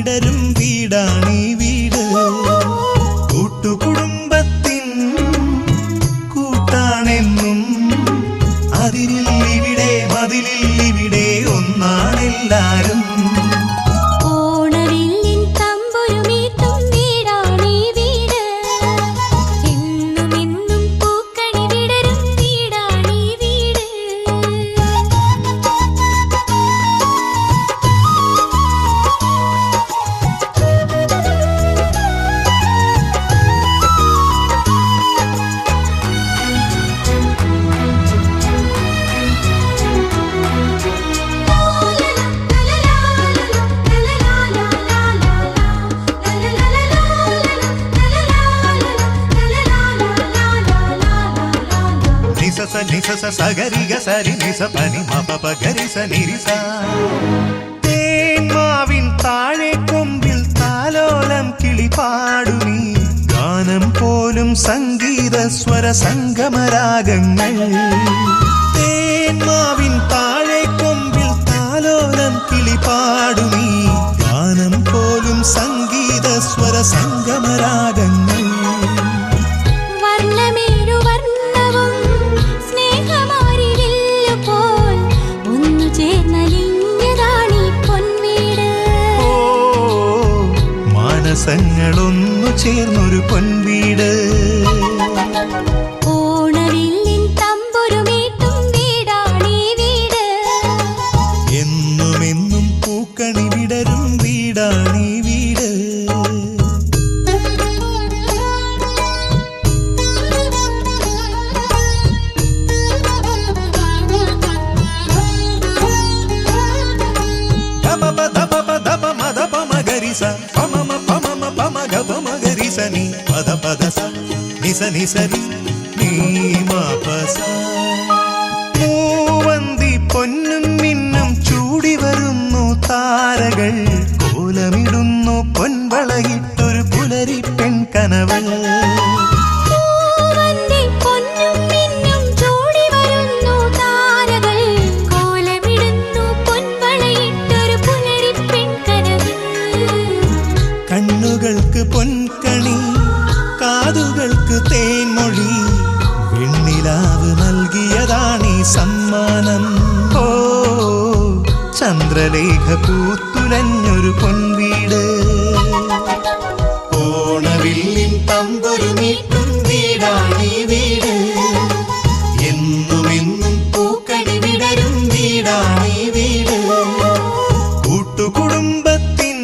വിടരും വീടാണീ വീട്. കൂട്ടുകുടുംബത്തിൻ കൂട്ടാണെന്നും അതിരില്ലിവിടെ മതിലില്ലിവിടെ ഒന്നാണെല്ലാരും. నిసస సగరిగ సరి నిస పని మప గరిస నిరిస. തേന്മാവിൻ താഴെ കൊമ്പിൽ താലോലം കിളിപാടുമീ ഗാനം പോലും സംഗീത സ്വര സംഗമരാഗങ്ങൾ. തേന്മാവിൻ താഴെ കൊമ്പിൽ താലോലം കിളിപാടുമീ ഗാനം പോലും സംഗീത സ്വര സംഗമരാഗങ്ങൾ. മാനസങ്ങളൊന്നു ചേർന്നൊരു പൊൻവീട്. ഓണവില്ലിൻ തമ്പുരുമീട്ടും വീടാണീ വീട്. എന്നുമെന്നും പൂക്കണി വിടരും വീടാണീ വീട്. ని పద పద స నిస నిసరి നീ മാപസ. മൂവന്തി പൊന്നും മിന്നും ചൂടി വരുന്നു താരകൾ. കോലമിടുന്നു പൊൻവളയിട്ടൊരു പുലരി പെൺകനവൾ. കണ്ണുകൾക്ക് പൊൻകണി കാതുകൾക്ക് തേൻമൊഴി. വെണ്ണിലാവ് നൽകിയതാണീ സമ്മാനം. ഓ ചന്ദ്രലേഖ പൂത്തുലഞ്ഞൊരു പൊൻവീട്. ഓണവില്ലിൻ തമ്പുരുമീട്ടും വീടാണീ വീട്. എന്നുമെന്നും പൂക്കണി വിടരും വീടാണീ വീട്. കൂട്ടുകുടുംബത്തിൻ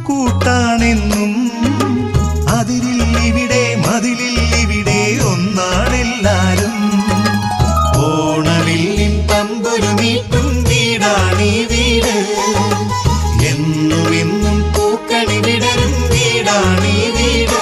കൂട്ടാണെന്നും അതിരില്ലിവിടെ മതിലില്ലിവിടെ ഒന്നാണെല്ലാരും. ഓണവില്ലിൻ തമ്പുരുമീട്ടും വീടാണീ വീട്. എന്നുമെന്നും പൂക്കണി വിടരും വീടാണീ വീട്.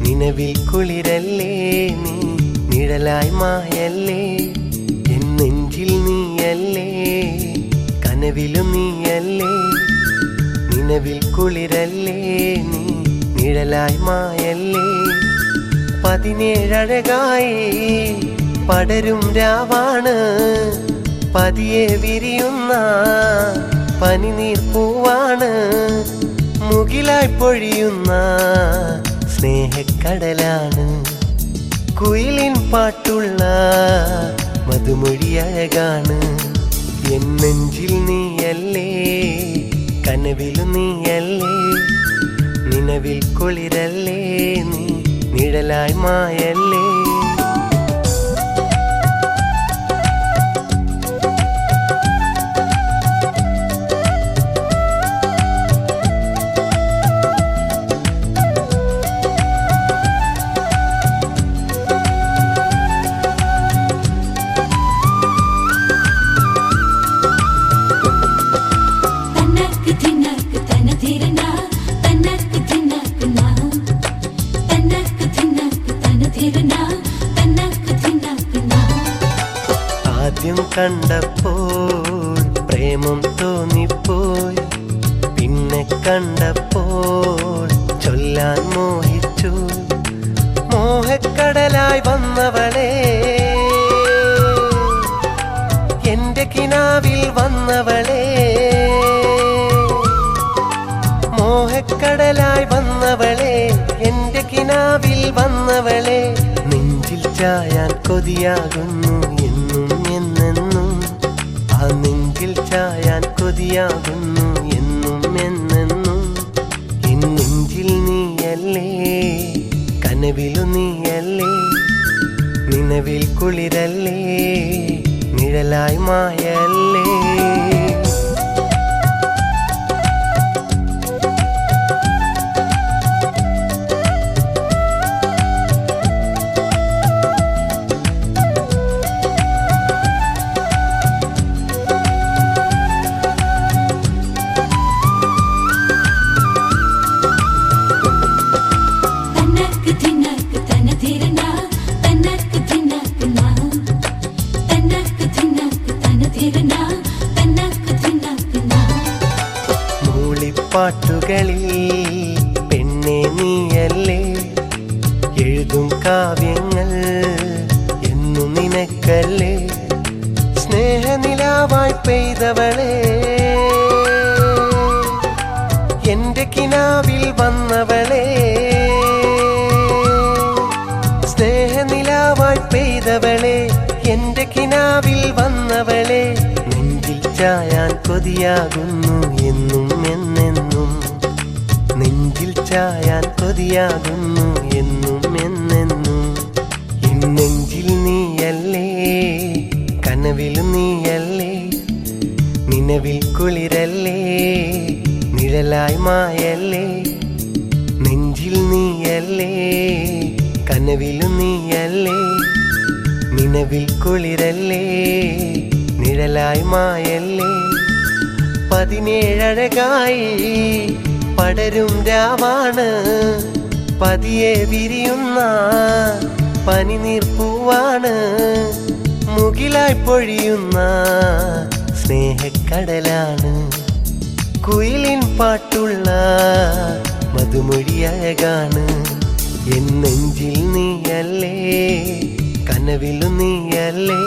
നിലവിൽ കുളിരല്ലേ നീ നിഴലായി മായല്ലേ എൻ നെഞ്ചിൽ നീയല്ലേ കനവിലും നീയല്ലേ നിലവിൽ കുളിരല്ലേ നീ നിഴലായി മായല്ലേ 17 അഴകായി പടരും രാവാണ് പതിയെ വിരിയുന്ന പനിനീർ പൂവാണ് മുകിലായി പൊഴിയുന്ന സ്നേഹക്കടലാണ് കുയിലിൻ പാട്ടുള്ള മധുമൊഴി അഴകാണ് എൻ നെഞ്ചിൽ നീയല്ലേ കനവിലും നീയല്ലേ നിലവിൽ കുളിരല്ലേ നീ നിഴലായി മായല്ലേ ആദ്യം കണ്ടപ്പോൾ പ്രേമം തോന്നിപ്പോയി, പിന്നെ കണ്ടപ്പോൾ ചൊല്ലാൻ മോഹിച്ചു. മോഹക്കടലായി വന്നവളെ, എന്റെ കിനാവിൽ വന്നവളെ, മോഹക്കടലായി വന്നവളെ, എന്റെ കിനാവിൽ വന്നവളെ. നെഞ്ചിൽ ചായാൻ കൊതിയാകുന്നു എന്നും എന്നെന്നും, ആ നെഞ്ചിൽ ചായാൻ കൊതിയാകുന്നു എന്നും എന്നെന്നും. എൻ നെഞ്ചിൽ നീയല്ലേ, കനവിലു നീയല്ലേ, നിലവിൽ കുളിരല്ലേ, നിഴലായി മായല്ലേ. പാട്ടുകളിൽ പെണ്ണെ നീയല്ലേ, എഴുതും കാവ്യങ്ങൾ എന്നു നിനക്കല്ലേ. സ്നേഹനിലാവായി പെയ്തവളെ, എന്റെ കിനാവിൽ വന്നവളെ, സ്നേഹനിലാവായി പെയ്തവളെ, എന്റെ കിനാവിൽ വന്നവളെ. നെഞ്ചിൽ ചായാൻ കൊതിയാകുന്നു എന്നും എന്നെന്നും, നെഞ്ചിൽ ചായാൻ കൊതിയാകുന്നു എന്നും എന്നെന്നും. നെഞ്ചിൽ നീയല്ലേ, കനവിലും നീയല്ലേ, നിലവിൽ കുളിരല്ലേ, നിഴലായി മായല്ലേ. നെഞ്ചിൽ നീയല്ലേ, കനവിലും നീയല്ലേ, നിലവിൽ കുളിരല്ലേ, നിഴലായി മായല്ലേ. 17 അഴകായി പടരും രാവാണ്, പതിയെ വിരിയുന്ന പനിനീർപ്പൂവാണ്, മുകിലായി പൊഴിയുന്ന സ്നേഹക്കടലാണ്. കുയിലിൻ പാട്ടുള്ള മധുമൊഴി അഴകാണ്. എൻ നെഞ്ചിൽ നീയല്ലേ, കനവിലും നീയല്ലേ,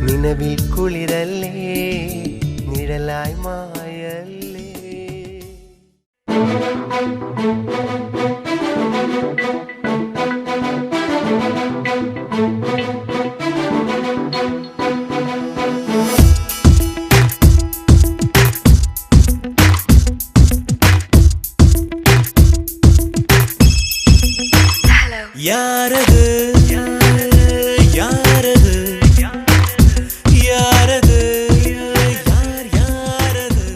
നിലവിൽ കുളിരല്ലേ, നിഴലായി മായല്ലേ. யாரது யாரது யாரது யார் யாரது.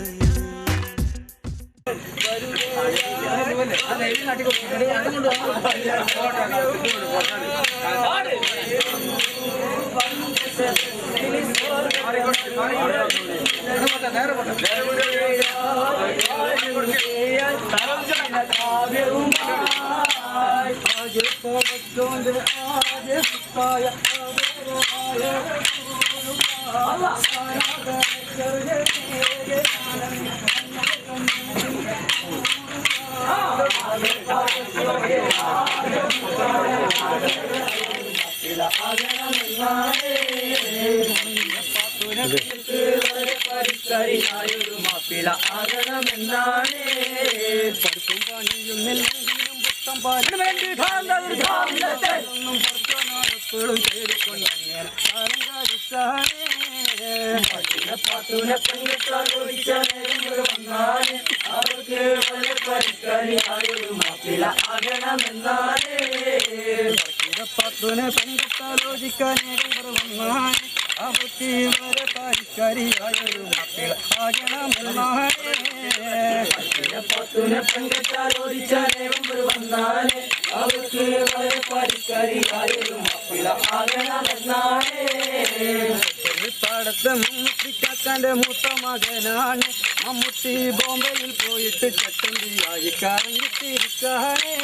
മമ്മൂട്ടിക്കാക്കാന്റെ മൂത്ത മകനാണ്. മമ്മൂട്ടി ബോംബെയിൽ പോയിട്ട് ചട്ടമ്പിയായി കറങ്ങിത്തിരിക്കാനേ.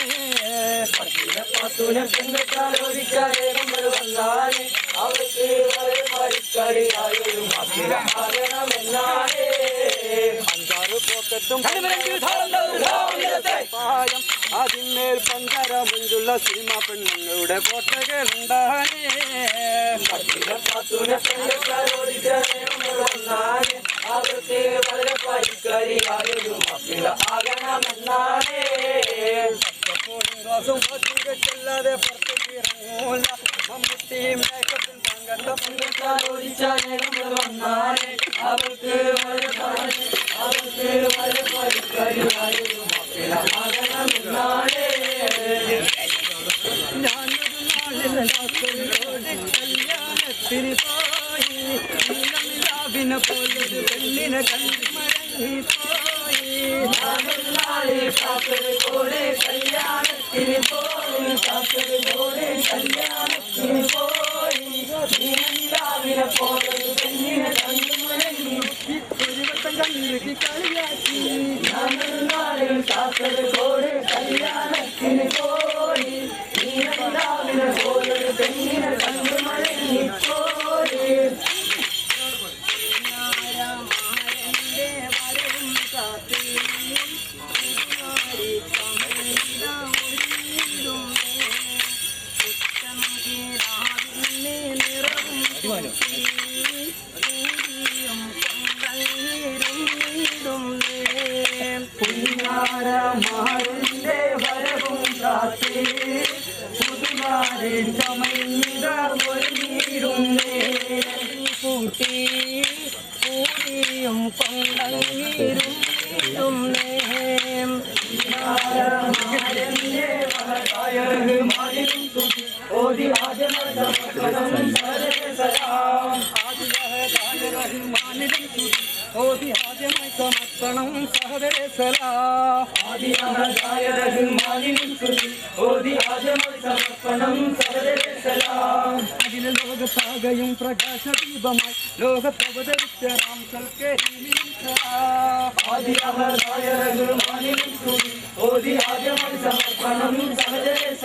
പത്തുനെ പെണ്ണാലോചിക്കാനേ നമ്മൾ വന്നാലേ അവർക്ക് കെട്ടും പായം അതിന്മേൽ പഞ്ചര മുഞ്ചുള്ള സിനിമ പെണ്ണുങ്ങളുടെ കോട്ടകളുണ്ടാനേ അവർക്ക് വളരെ പരിക്കരിയായും ആകണമെന്നാണേ ല്ലാതെ പുറത്തേക്ക് ഇറങ്ങൂല മമ്മൂട്ടി മേക്കപ്പിൽ പങ്കെടുത്ത വന്നാലേ അവർക്ക് വളരെ പരിക്കരിയായും ആകണമെന്നാണേ ഞാനൊരു നാളിൽ കല്യാണത്തിന് പോയി ിനെ പോലൊരു പെണ്ണിനെ കണ്ടുമടങ്ങി പോയി ഞാനൊരു നാളിൽ കാസർഗോഡ് കല്യാണത്തിന് പോയി കല്യാണത്തിന് പോയി നീലാവിനെ പോലൊരു പെണ്ണിനെ കണ്ടുമടങ്ങി ഒരു വട്ടം കണ്ണുരുക്കി കളിയാക്കി ഞാനൊരു നാളിൽ കാസർഗോഡ് കല്യാണത്തിന് പോയി നീലാവിനെ പോലൊരു പെണ്ണിനെ കണ്ടുമടങ്ങി പോയി പുന്നാരമാരുടെ വരവും കാത്തി പുതുമാരെ ചമയുക ഒരുങ്ങിടുന്നേ കൂട്ടി പൂരിയും കൊണ്ടങ്ങീരും ഓതി ആദ്യമായി സമർപ്പണം സഹദരേ സലാം അതിന് ലോകത്താകയും പ്രകാശദീപമായി ലോകത്തവതരിച്ച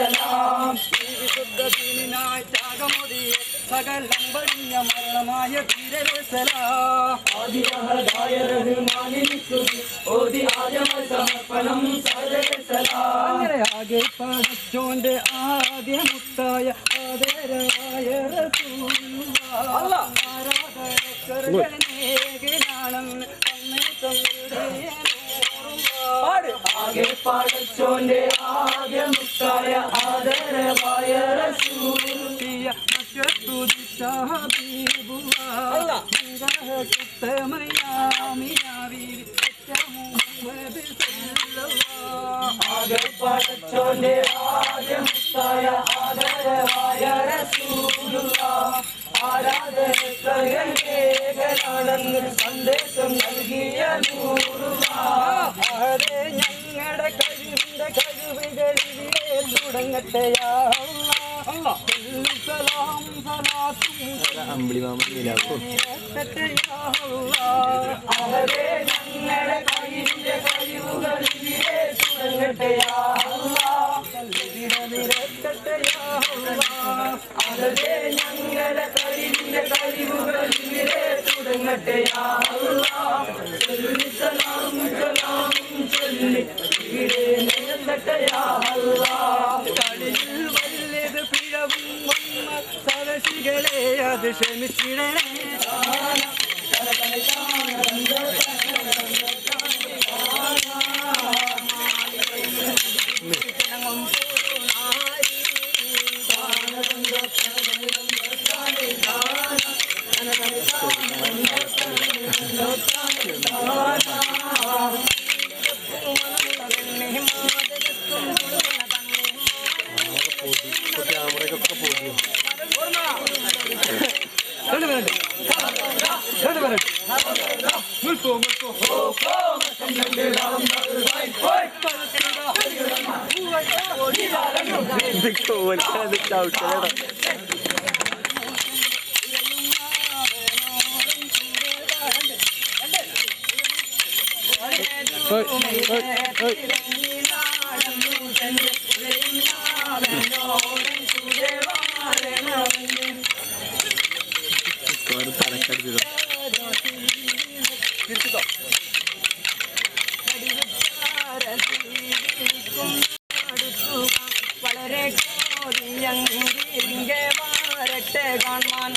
രാം വിശുദ്ധീനായി ത്യാഗമോദിയെ സകലം പടിഞ്ഞ മരണമായ ധീരരേ സലാം അങ്ങനെ ആകെ പടച്ചോന്റെ ആദ്യമുത്തായ ആദരവായ ആരാധകനാണെന്ന് ആകെ പടച്ചോന്റെ ആദ്യമുത്തായ ആദരവായ റസൂലിയ പടച്ചോന്റെ ആദ്യമുത്തായ ആദരവായ റസൂലുള്ളാ ആരാധകനാണെന്ന് സന്ദേശം നൽകിയ നൂറുള്ളാഹേ ഞങ്ങളുടെ കഴിവിന്റെ കഴിവുകളിലെ തുടങ്ങട്ടെയാ സലാം സലാത്തും അവരെ ഞങ്ങളുടെ കഴിവിന്റെ കഴിവുകളിലെ തുടങ്ങട്ടെയാ അവരെ ഞങ്ങളുടെ കഴിവിന്റെ കഴിവുകളിലെ തുടങ്ങട്ടെയാ സലാം സലാം ചൊല്ലി വല്ലത് പിഴവും വന്ന സദശികളെ അത് ക്ഷമിച്ചിടേ വിട്ടേ കാണാൻ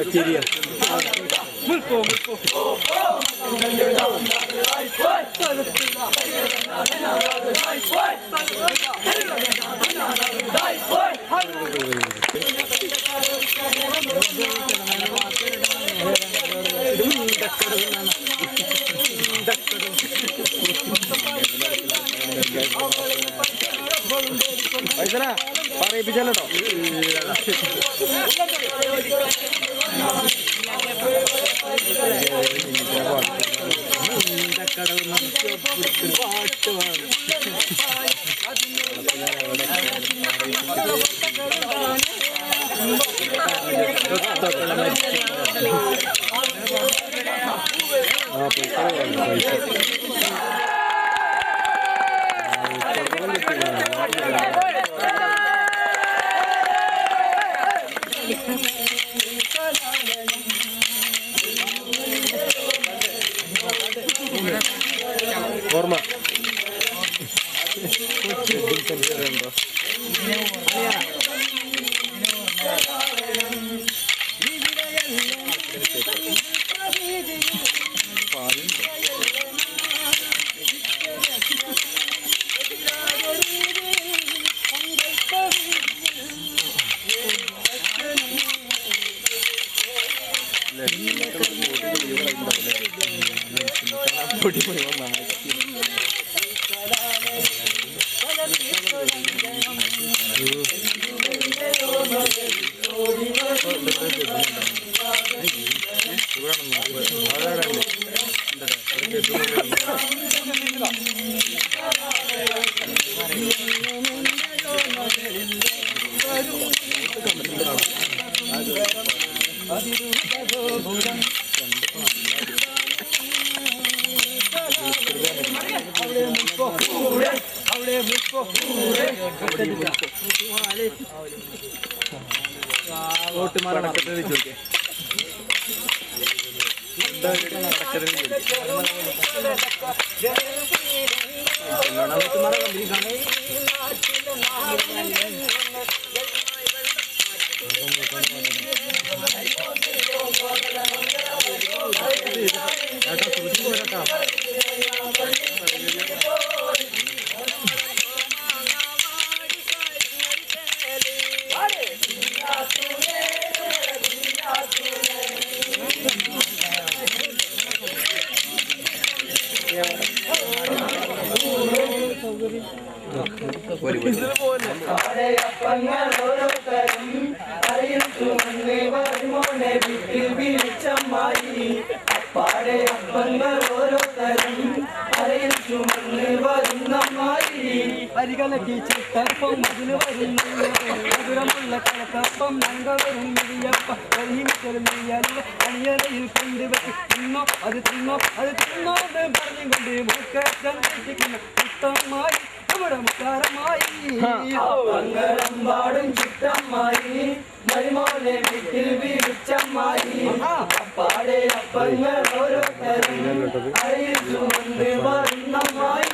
material. പറയിപ്പിച്ചല്ലോ ഓർമ്മ അപ്പങ്ങൾ ഓരോരുത്തരും അരയിൽ ചുമന്ന് വരുമോനെ വീട്ടിൽ വിളിച്ചമ്മായി അപ്പാടെ അപ്പങ്ങൾ ഓരോരുത്തരും അരയിൽ ചുമന്ന് വരുന്നമ്മായി അരികലക്കി ചിത്തപ്പം അതിന് വരുന്നില്ല മധുരമുള്ള കലത്തപ്പം ഞങ്ങളും മിഴിയപ്പ കരിമിച്ചെറിയല്ല അണിയറയിൽ കൊണ്ടുവച്ച് തിന്നോ അത് തിന്നോ അത് തിന്നോന്ന് പറഞ്ഞുകൊണ്ട് മുക്കറ്റം തെറ്റിക്കുന്ന ചിത്തമ്മായി നമ്മുടെ മുക്കാരമായി അപ്പങ്ങളമ്പാടും ചിത്തമ്മായി മരുമോനെ വീട്ടിൽ വിളിച്ചമ്മായി അപ്പാടെ അപ്പങ്ങൾ ഓരോരുത്തരും അരയിൽ ചുമന്ന് വരുന്നമ്മായി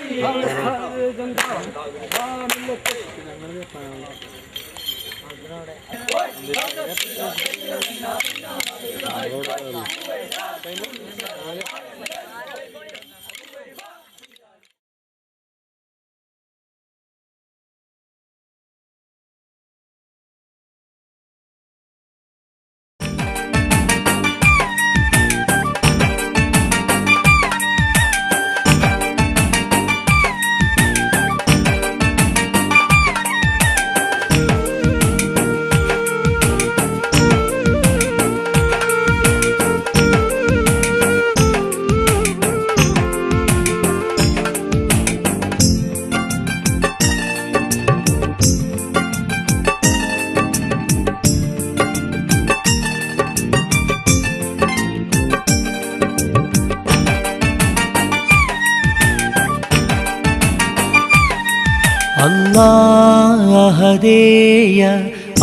അല്ലാഹദേയ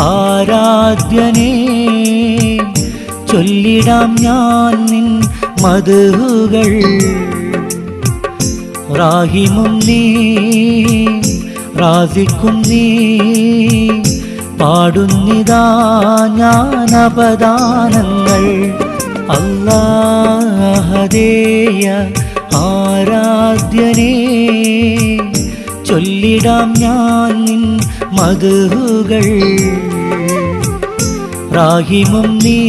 ആരാധ്യനേ ചൊല്ലിടാം ഞാൻ നിൻ മദ്ഹുകൾ റാഹിമും നീ റാസിക്കും നീ പാടുന്നിതാ ഞാൻ അപദാനങ്ങൾ അല്ലാഹദേയ ആരാധ്യനേ ചൊല്ലിടാം ഞാൻ നിൻ മദ്ഹുകൾ റാഹിമും നീ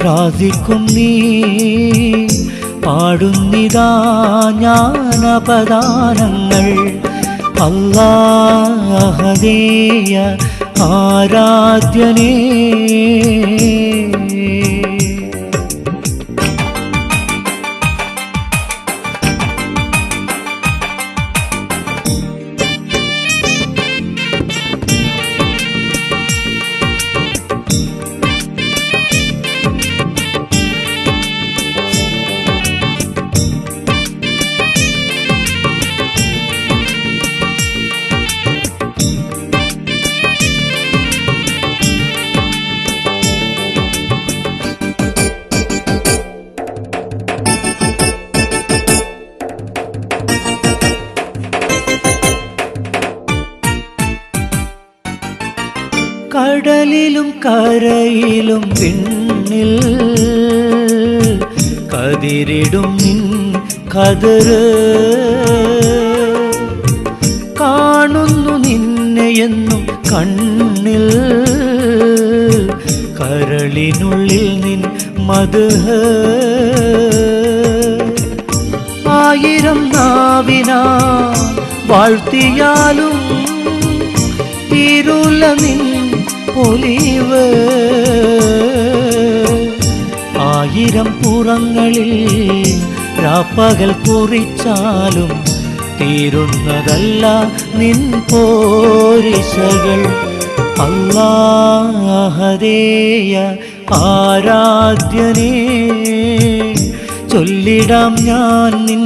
റാസിക്കും നീ പാടുന്നിതാ ഞാൻ അപദാനങ്ങൾ അല്ലാഹദേയ ആരാധ്യനേ കടലിലും കരയിലും വിണ്ണിൽ കതിരിടും നിൻ കതിര് കാണുന്നു നിന്നെയെന്നും കണ്ണിൽ കരളിനുള്ളിൽ നിൻ മദ്ഹ് ആയിരം നാവിനാ വാഴ്ത്തിയാലും തീരുല നിൻ പൊലിവ് ആയിരം പുറങ്ങളിൽ രാപ്പകൽ കുറിച്ചാലും തീരുന്നതല്ല നിൻ പോരിശകൾ അല്ലാഹദേയ ആരാധ്യനേ ചൊല്ലിടാം ഞാൻ നിൻ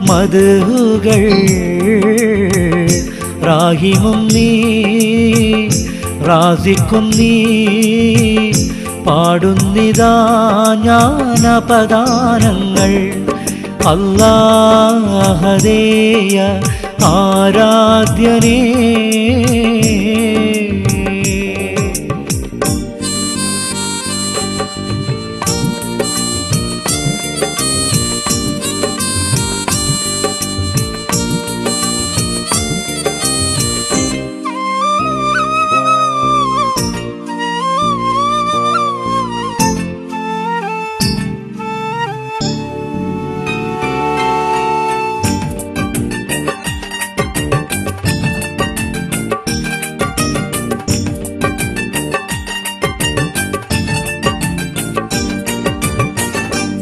മദ്ഹുകൾ റാഹിമും നീ റാസിക്കും നീ പാടുന്നിതാ ഞാൻ അപദാനങ്ങൾ അല്ലാഹദേയ ആരാധ്യനേ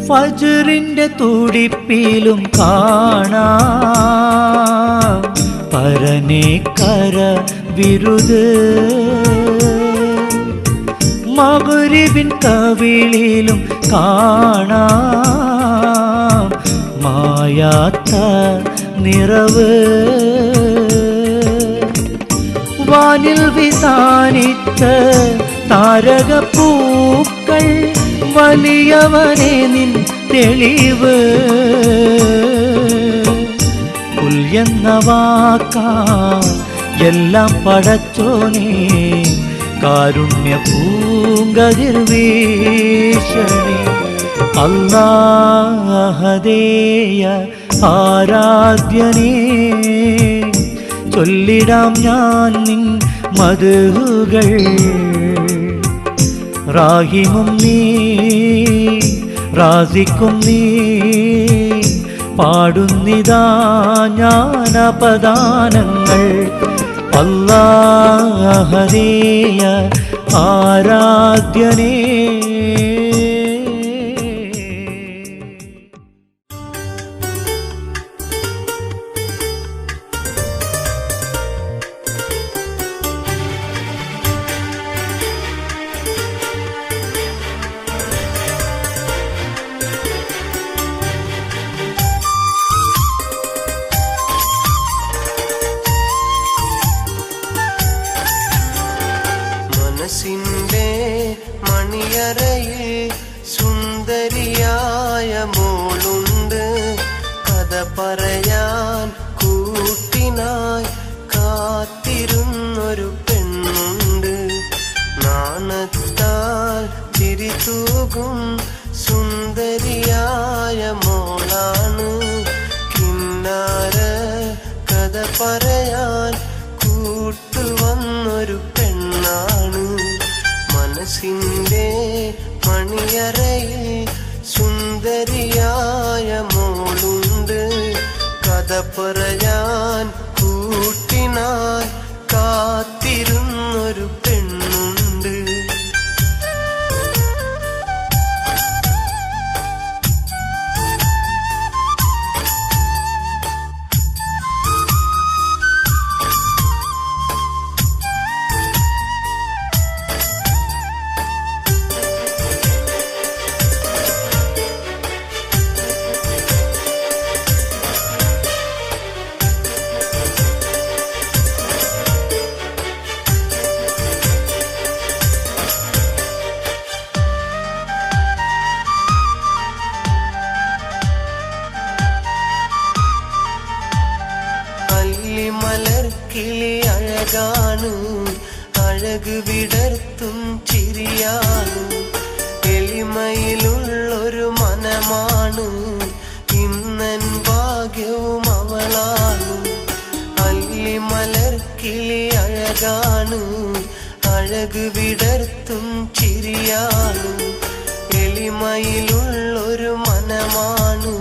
ഫജ്റിന്റെ തുടിപ്പിലും കാണാം പരനെ കര വിരുത് മഗ്രിബിൻ കവിളിലും കാണാം മായാത്ത നിറവ് വാനിൽ വിതാനിച്ച താരകപ്പൂക്കൾ വലിയവനെ നിൻ തെളിവ് പുൽ എന്ന വാക്കാ എല്ലാം പടച്ചോനേ കാരുണ്യ പൂങ്കതിർ വീശണേ അല്ലാഹദേയ ആരാധ്യനേ ചൊല്ലിടാം ഞാൻ നിൻ മദ്ഹുകൾ റാഹിമും നീ റാസിക്കും നീ പാടുന്നിതാ ജ്ഞാനപദാനങ്ങൾ അല്ലാഹദേയ ആരാധ്യനേ മനസ്സിൻ്റെ മണിയറയിൽ സുന്ദരിയായ മോളുണ്ട് കഥ പറയാൻ കൂട്ടിനായി കാത്തിരുന്നൊരു പെണ്ണുണ്ട് നാണത്താൽ ചിരിതൂകും സുന്ദരിയായ മോളാണ് കിന്നാര കഥ പറയാൻ കൂട്ടുവന്നൊരു പെണ്ണാണ് മനസ്സിൻ്റെ മണിയറയിൽ സുന്ദരിയായ മോളുണ്ട് കഥ പറയാൻ കൂട്ടിനായി കാത്തിരുന്നൊരു പെണ്ണുണ്ട് മലർക്കിളി അഴകാണ് അഴക് വിടർത്തും ചിരിയാണ് എളിമയിലുള്ളൊരു മനമാണ് ഇന്നൻ ഭാഗ്യവും അവളാണ് അല്ലി മലർക്കിളി അഴകാണ് അഴക് വിടർത്തും ചിരിയാണ് എളിമയിലുള്ളൊരു മനമാണ്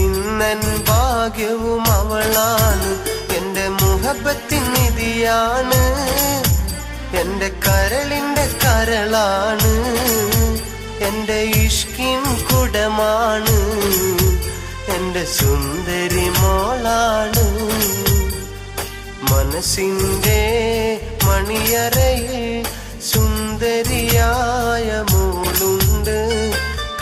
ഇന്നൻ ഭാഗ്യവും അവളാണ് എന്റെ മുഹബത്തിൻ നിധിയാണ് എന്റെ കരളിന്റെ കരളാണ് എന്റെ ഇഷ്കിൻ കുടമാണ് എന്റെ സുന്ദരി മോളാണ് മനസ്സിൻ്റെ മണിയറയിൽ സുന്ദരിയായ മോളുണ്ട്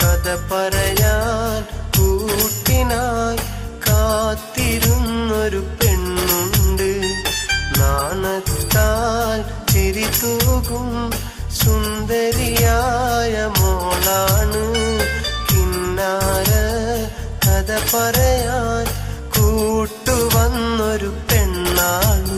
കഥ പറയാൻ കൂട്ടിനായി കാത്തിരുന്നൊരു പെണ്ണുണ്ട് നാണത്താൽ ചിരിതൂകും സുന്ദരിയായ മോളാണ് കിന്നാര കഥ പറയാൻ കൂട്ടുവന്നൊരു പെണ്ണാണ്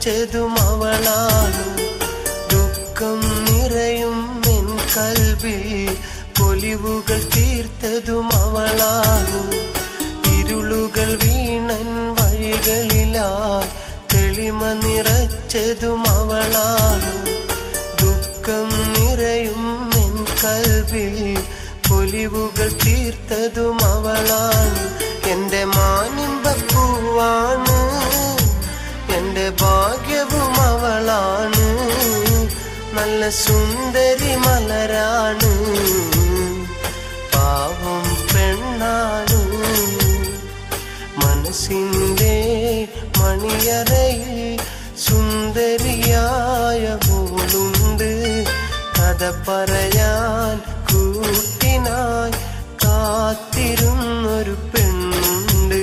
നിറച്ചതും അവളാണ് ദുഃഖം നിറയും എൻ കൽവിൽ പൊലിവുകൾ തീർത്തതും അവളാണ് ഇരുളുകൾ വീണൻ വഴികളിലായി തെളിമ നിറച്ചതും അവളാണ് ദുഃഖം നിറയും എൻ കൽവിൽ പൊലിവുകൾ തീർത്തതും അവളാണ് എന്റെ മാനിമ്പപ്പൂവാണ് എന്റെ ഭാഗ്യവും അവളാണ് നല്ല സുന്ദരി മലരാണ് പാവം പെണ്ണാണ് മനസ്സിൻ്റെ മണിയറയിൽ സുന്ദരിയായ മോളുണ്ട് കഥ പറയാൻ കൂട്ടിനായി കാത്തിരുന്നൊരു പെണ്ണുണ്ട്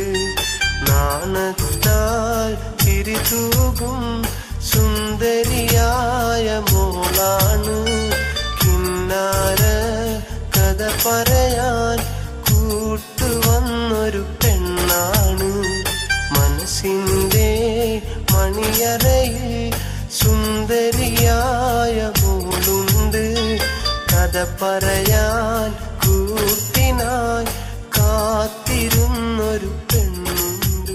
നാണത്താൽ തിരിതൂകും സുന്ദരിയായ മോളാണ് കിന്നാര കഥ പറയാൻ കൂട്ടുവന്നൊരു പെണ്ണാണ് മനസ്സിൻ്റെ മണിയറയിൽ സുന്ദരിയായ മോളുണ്ട് കഥ പറയാൻ കൂട്ടിനായി കാത്തിരുന്നൊരു പെണ്ണുണ്ട്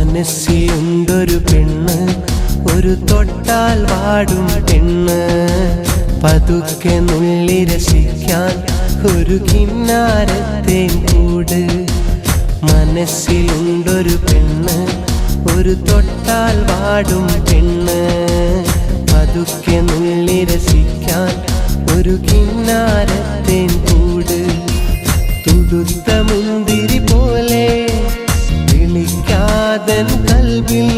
മനസ്സിലുണ്ടൊരു പെണ്ണ് ഒരു തൊട്ടാൽ വാടും പെണ്ണ് പതുക്കെ നുള്ളി രസിക്കാൻ ഒരു കിന്നാരത്തെ കൂട് മനസ്സിലുണ്ടൊരു പെണ്ണ് ഒരു തൊട്ടാൽ വാടും പെണ്ണ് പതുക്കെ നുള്ളി രസിക്കാൻ ഒരു കിന്നാരത്തെ കൂട് തുടുത്ത മുന്തിരി പോലെ വിളിക്കാതൻ കൽവിൽ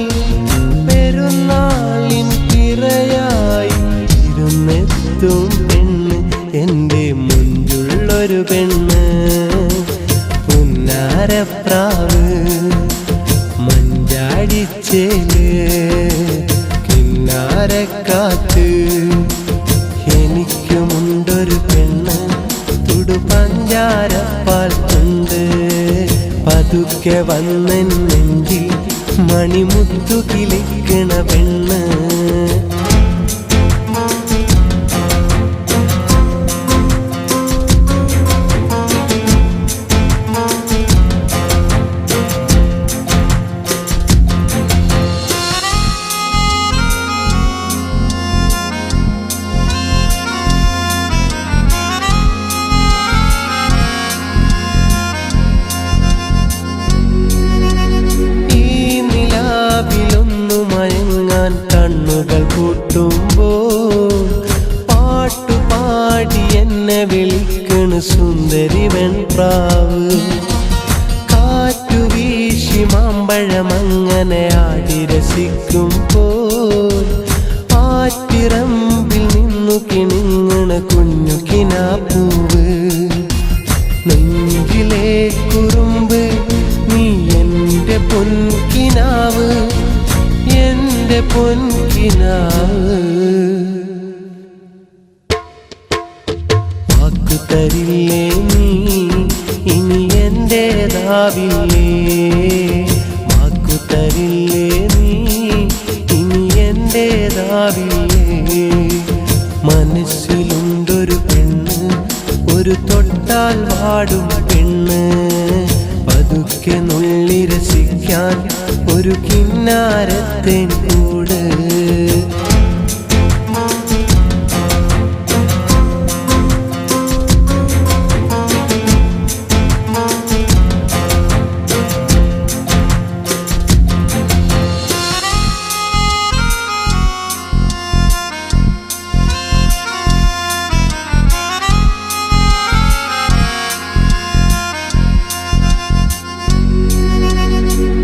പെരുന്നാളിൻ പിറയായി ഇരുന്നെത്തും പെണ്ണ് എൻ്റെ മുഞ്ചുള്ളൊരു പെണ്ണ് പുന്നാരപ്രാവ് മഞ്ചാടിച്ചേല് കിന്നാരക്കാറ്റ് എനിക്കുമുണ്ടൊരു പെണ്ണ് തുടുപഞ്ചാരപ്പാൽ കൊണ്ട് പതുക്കെ വന്നെൻ നെഞ്ചിൽ മണിമുത്തു കിളിക്കണ പെണ്ണ് കണ്ണുകൾ കൂട്ടുമ്പോൾ പാട്ടുപാടി എന്നെ വിളിക്കണ് സുന്ദരി വെൺപ്രാവ് കാറ്റു വീശി മാമ്പഴമങ്ങനെ ആടി രസിക്കുമ്പോൾ ആറ്റിറമ്പിൽ നിന്നു കിണിങ്ങണ കുഞ്ഞു കിനാപ്പൂവ് നെഞ്ചിലെ കുറുമ്പ് നീ എൻ്റെ പൊൻകിനാവ് എൻ്റെ പൊൻകിനാവ് വാക്കു തരില്ലേ നീ ഇനി എൻ്റേതാവില്ലേ വാക്കു തരില്ലേ നീ ഇനി എൻ്റേതാവില്ലേ മനസ്സിലുണ്ടൊരു പെണ്ണ് ഒരു തൊട്ടാൽ വാടും പെണ്ണ് കിന്നാരത്തിൻ കൂട്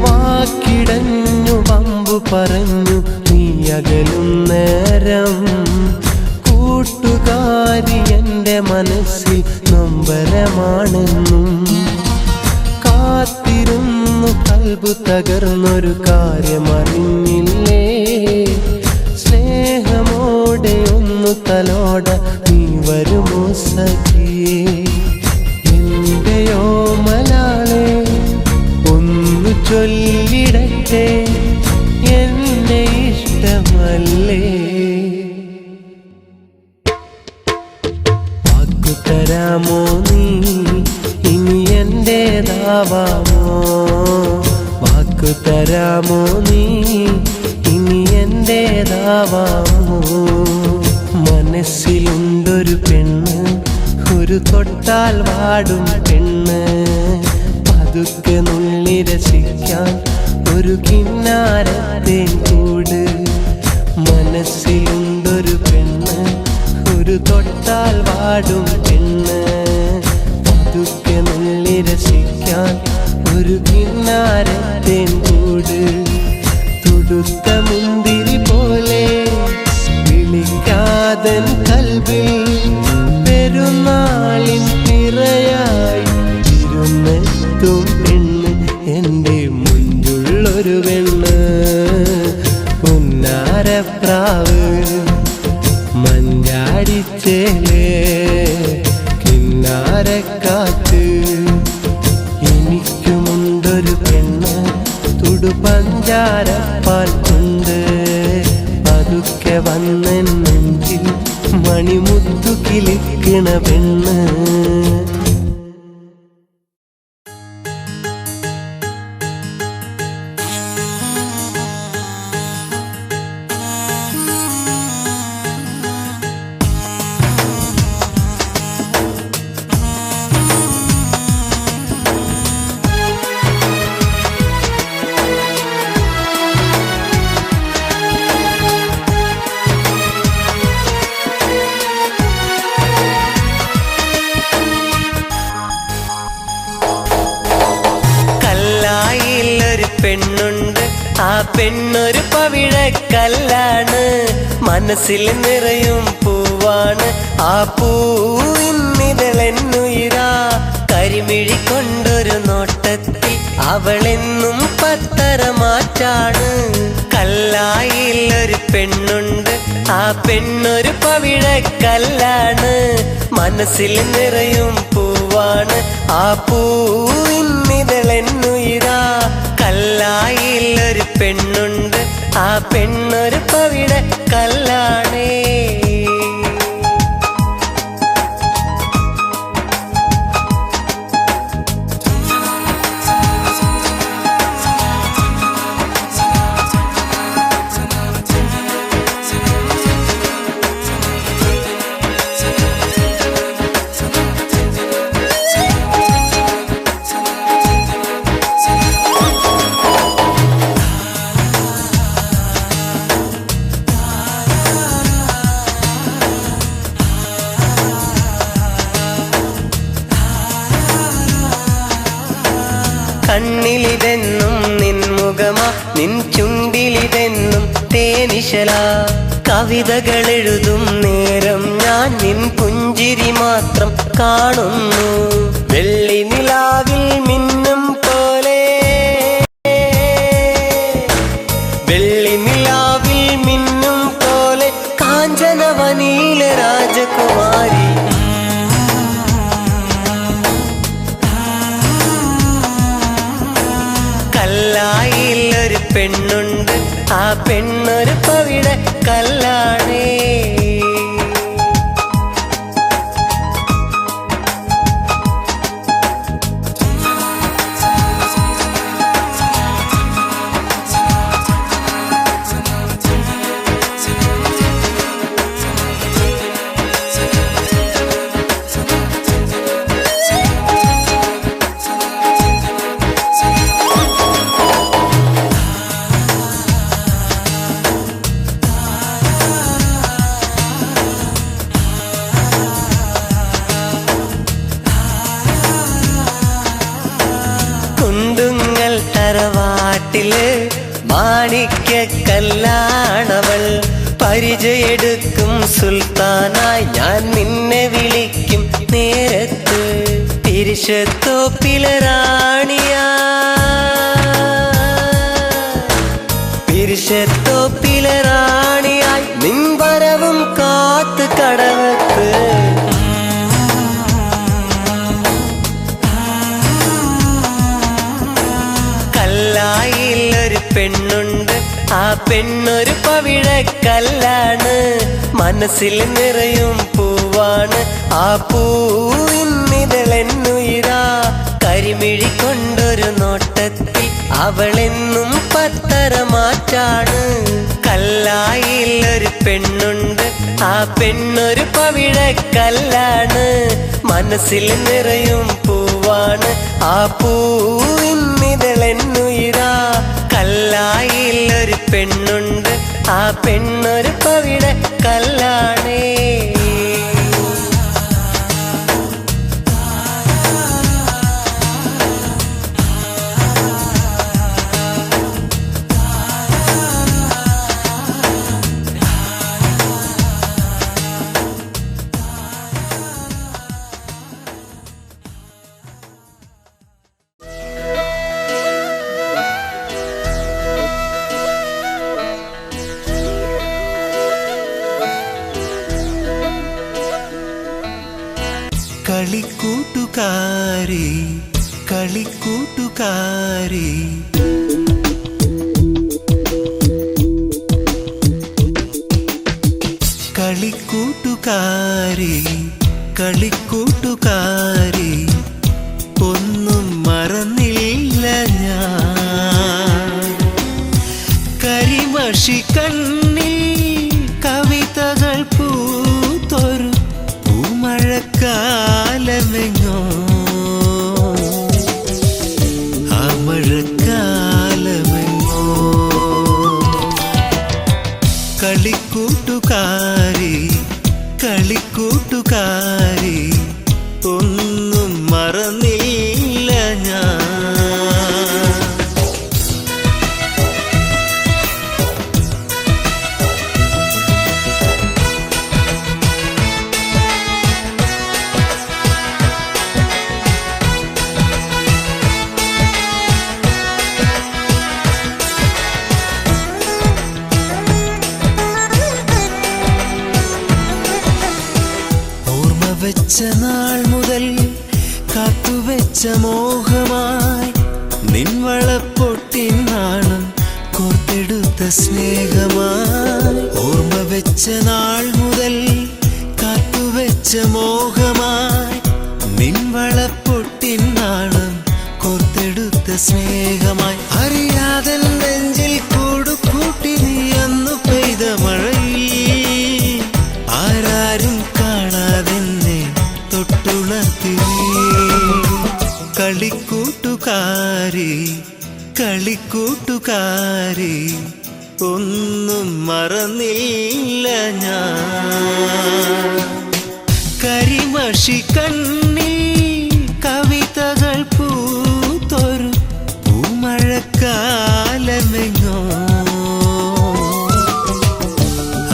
വാക്കിടഞ്ഞു പമ്പു പറഞ്ഞു നീ അകലും നേരം കൂട്ടുകാരി എൻ്റെ മനസ്സിൽ നൊമ്പരമാണെന്നും കാത്തിരുന്നു കൽബു തകർന്നൊരു കാര്യമറിഞ്ഞില്ലേ സ്നേഹമോടെ ഒന്നു തലോട നീ വരുമോ സഖിയേ എന്റെയോ മലാളെ ഒന്നു ചൊല്ലിടട്ടെ എന്നെ ഇഷ്ടമല്ലേ വാക്കുതരാമോ നീ ഇനി എന്റേതാവാമോ വാക്കുതരാമോ നീ ഇനി എന്റേതാവാമോ മനസ്സിലുണ്ടൊരു പെണ്ണ് ഒരു തൊട്ടാൽ വാടും പെണ്ണ് പതുക്കെ നുള്ളി രസിക്കാൻ ഒരു കിന്നാരത്തിൻ കൂട് മനസ്സിലുണ്ടൊരു പെണ്ണ് ഒരു തൊട്ടാൽ വാടും പെണ്ണ് പതുക്കെ നുള്ളി രസിക്കാൻ ഒരു കിന്നാരത്തിൻ കൂട് തുടുത്ത മുന്തിരി പോലെ വിളിക്കാതൻ കൽബിൽ പെരുന്നാളിൻ തിറയായി ഇരുന്നെത്തും പെണ്ണ് എൻ്റെ മുൻപുള്ളൊരു പെണ്ണ് പുന്നാരപ്രാവ് മഞ്ചാടിച്ചേലേ കിന്നാരക്കാറ്റ് എനിക്കുമുണ്ടൊരു പെണ്ണ് തുടുപഞ്ചാരപ്പാൽ കൊണ്ട് പതുക്കെ വന്നെൻ നെഞ്ചിൽ മണിമുത്തു കിളിക്കണ പെണ്ണ് പെണ്ണുണ്ട് ആ പെണ്ണൊരു പവിഴക്കല്ലാണ് മനസ്സിൽ നിറയും പൂവാണ് ആ പൂവിന്നിതളെന്നുയിരാ കരിമിഴി കൊണ്ടൊരു നോട്ടത്തിൽ അവളെന്നും പത്തരമാറ്റാണ് കല്ലായിലൊരു പെണ്ണുണ്ട് ആ പെണ്ണൊരു പവിഴക്കല്ലാണ് മനസ്സിൽ നിറയും പൂവാണ് ആ പൂവിന്നിതളെന്നുയിരാ കല്ലായിലൊരു പെണ്ണുണ്ട് ആ പെണ്ണൊരു പവിഴക്കല്ലാണേ കണ്ണിലിതെന്നും നിൻ മുഖമാ നിൻ ചുണ്ടിലിതെന്നും തേനിശല കവിതകൾ എഴുതും നേരം ഞാൻ നിൻ പുഞ്ചിരി മാത്രം കാണുന്നു വെള്ളി നിലാവിൽ മിന്നും പോലെ വെള്ളി നിലാവിൽ മിന്നും പോലെ കാഞ്ചനവനിയിലെ രാജകുമാരി കല്ലായിലൊരു പെണ്ണുണ്ട് ആ പെണ്ണൊരു പവിഴക്കല്ലാണേ മാണിക്യക്കല്ലാണവൾ പരിചയെടുക്കും സുൽത്താനായി ഞാൻ നിന്നെ വിളിക്കും നേരത്ത് പിരിശത്തോപ്പിലെ റാണിയാ പിരിശത്തോപ്പിലെ റാണിയായി നിൻ വരവും കാത്ത് കടവത്ത് കല്ലായിലൊരു പെണ്ണുണ്ട് ആ പെണ്ണൊരു പവിഴക്കല്ലാണ് മനസ്സിൽ നിറയും പൂവാണ് ആ പൂവിന്നിതളെന്നുയിരാ കരിമിഴി കൊണ്ടൊരു നോട്ടത്തിൽ അവളെന്നും പത്തരമാറ്റാണ് കല്ലായിലൊരു പെണ്ണുണ്ട് ആ പെണ്ണൊരു പവിഴക്കല്ലാണ് മനസ്സിൽ നിറയും പൂവാണ് ആ പൂവിന്നിതളെന്നുയിരാ കല്ലായിലൊരു പെണ്ണുണ്ട് ആ പെണ്ണൊരു പവിഴക്കല്ലാണേ കളിക്കൂട്ടുകാരി കളിക്കൂട്ടുകാരി കളിക്കൂട്ടുകാരി കളിക്കൂട്ടുകാരി ഒന്നും മറന്നില്ല ഞാൻ കരിമഷി കണ്ണിൽ കവിതകൾ പൂത്തൊരു പൂമഴക്കാലമെങ്ങോ ആ മഴക്കാലമെങ്ങോ കളിക്കൂട്ടുകാരി കളിക്കൂട്ടുകാരി ഒന്നും മറന്നില്ല ഞാൻ വെച്ച നാൾ മുതൽ കാത്തുവെച്ച മോഹമായി നിൻവളപ്പൊട്ടിൻ നാണം കോർത്തെടുത്ത സ്നേഹമായി ഓർമ്മ വെച്ച നാൾ മുതൽ കാത്തുവെച്ച മോഹമായി നിൻവളപ്പൊട്ടിൻ നാണം കോർത്തെടുത്ത സ്നേഹമായി അറിയാതെ നെഞ്ചിൽ കൂടുകൂട്ടി നീ അന്നു പെയ്ത മഴയിൽ ആരാരും കാണാതെന്നെ തൊട്ടുണർത്തി കളിക്കൂട്ടുകാരി കളിക്കൂട്ടുകാരി ഒന്നും മറന്നില്ല ഞാൻ കരിമഷി കണ്ണിൽ കവിതകൾ പൂത്തൊരു പൂമഴക്കാലമെങ്ങോ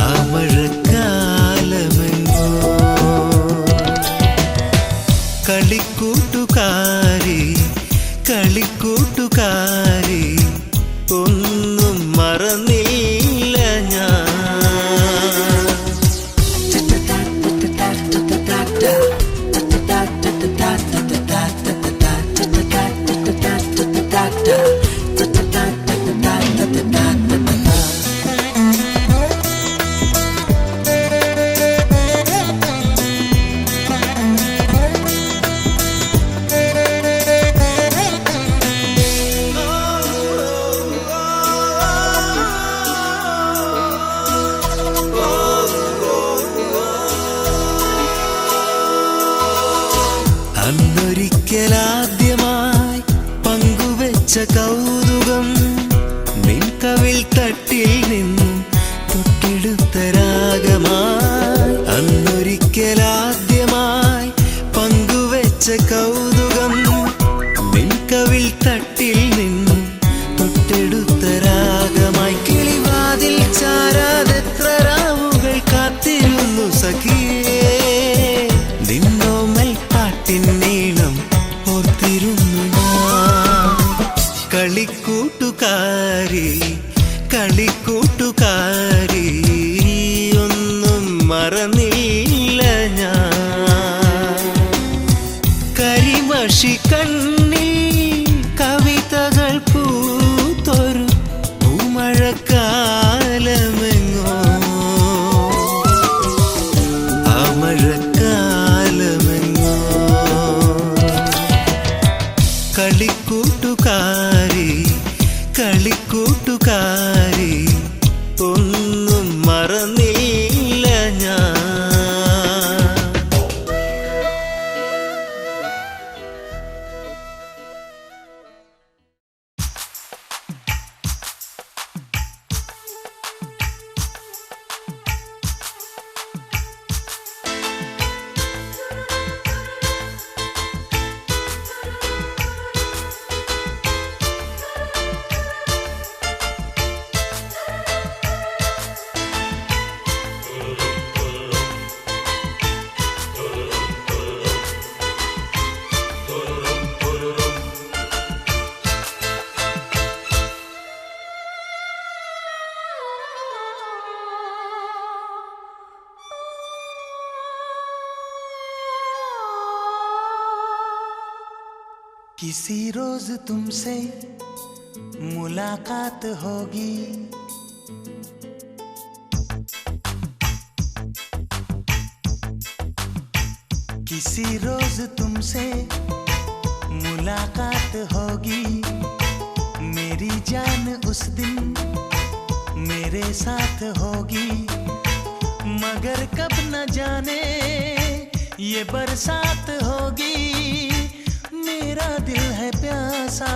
ആ മഴക്കാലമെങ്ങോ കളിക്കൂട്ടുകാരി കളിക്കൂട്ടുകാരി ഒന്നും മറന്നില്ല ഞാൻ അന്നൊരിക്കലാദ്യമായി പങ്കുവെച്ച കൗതുകം നിൻ കവിൾ തട്ടിൽ നിന്നും തൊട്ടെടുത്ത രാഗമായി അന്നൊരിക്കലാദ്യമായി പങ്കുവെച്ച കൗതുകം നിൻ കവിൾ തട്ടിൽ നിന്നും തൊട്ടെടുത്ത രാഗമായി കളിക്കൂട്ടുകാരി ഒന്നും മറന്നില്ല ഞാൻ. കരിമഷി കണ്ണിൽ കവിതകൾ പൂത്തൊരു പൂമഴക്കാലമെങ്ങോ, ആ മഴക്കാലമെങ്ങോ. കളിക്കൂട്ടുകാരി കളിക്കൂട്ടുകാരി ഒന്നും മറന്നില്ല ഞാൻ. किसी रोज तुमसे मुलाकात होगी, किसी रोज तुमसे मुलाकात होगी. मेरी जान उस दिन मेरे साथ होगी, मगर कब न जाने ये बरसात होगी. मेरा दिल है प्यासा,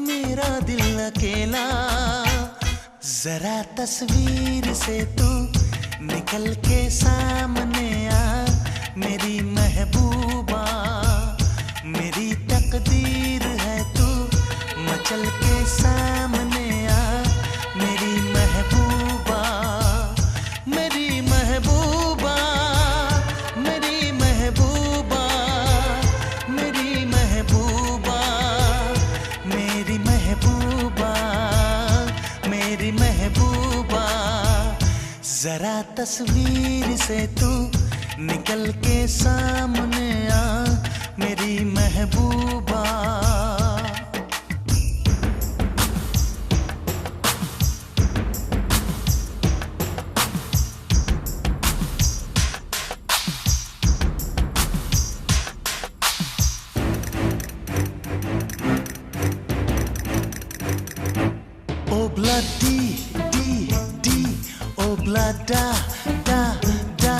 मेरा दिल अकेला. जरा तस्वीर से तू निकल के सामने आ, मेरी महबूबा. मेरी तकदीर है तू मचल के सामने आ, मेरी महबूबा. मेरी महबूबा, मेरी महबूबा, मेरी महबूबा, मेरी महबूबा, मेरी महबूबा. जरा तस्वीर से तू निकल के सामने आ, मेरी महबूबा. Obla di di di, obla da da da,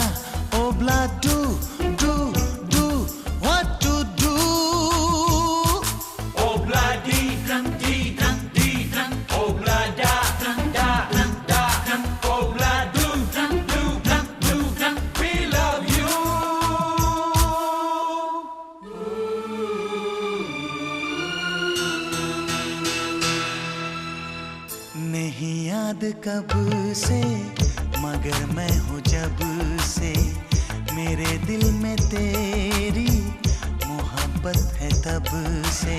obla do do do, what to do? Obla di dum, obla da da da, obla do we love you. नहीं याद कब से मगर मैं हूँ जब से, मेरे दिल में तेरी मोहब्बत है तब से.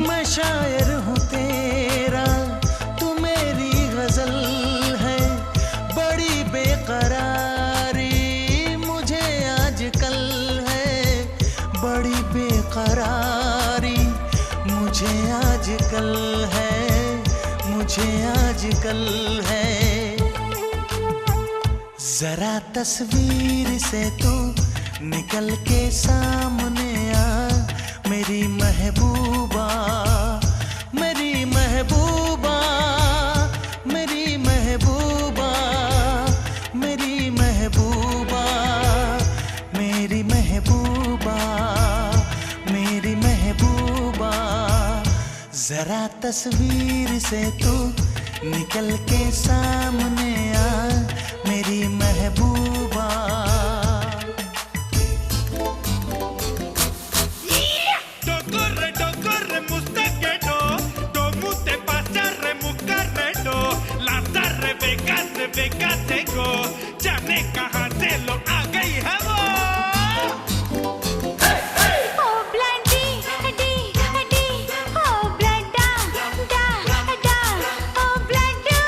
मैं शायर हूँ तेरा, तू मेरी गजल है. बड़ी बेकरारी मुझे आजकल है, बड़ी बेकरारी मुझे आजकल है, मुझे आजकल है. जरा तस्वीर से तू निकल के सामने आ, मेरी महबूबा. मेरी महबूबा, मेरी महबूबा, मेरी महबूबा, मेरी महबूबा, मेरी महबूबा. जरा तस्वीर से तू निकल के सामने आ, मेरी महबूबा. Corre, mustaquero, como te pasa remucarredo, las Rebecas tengo, ya me cajaste lo haga y jabo. Obla di di di, obla da da da, obla do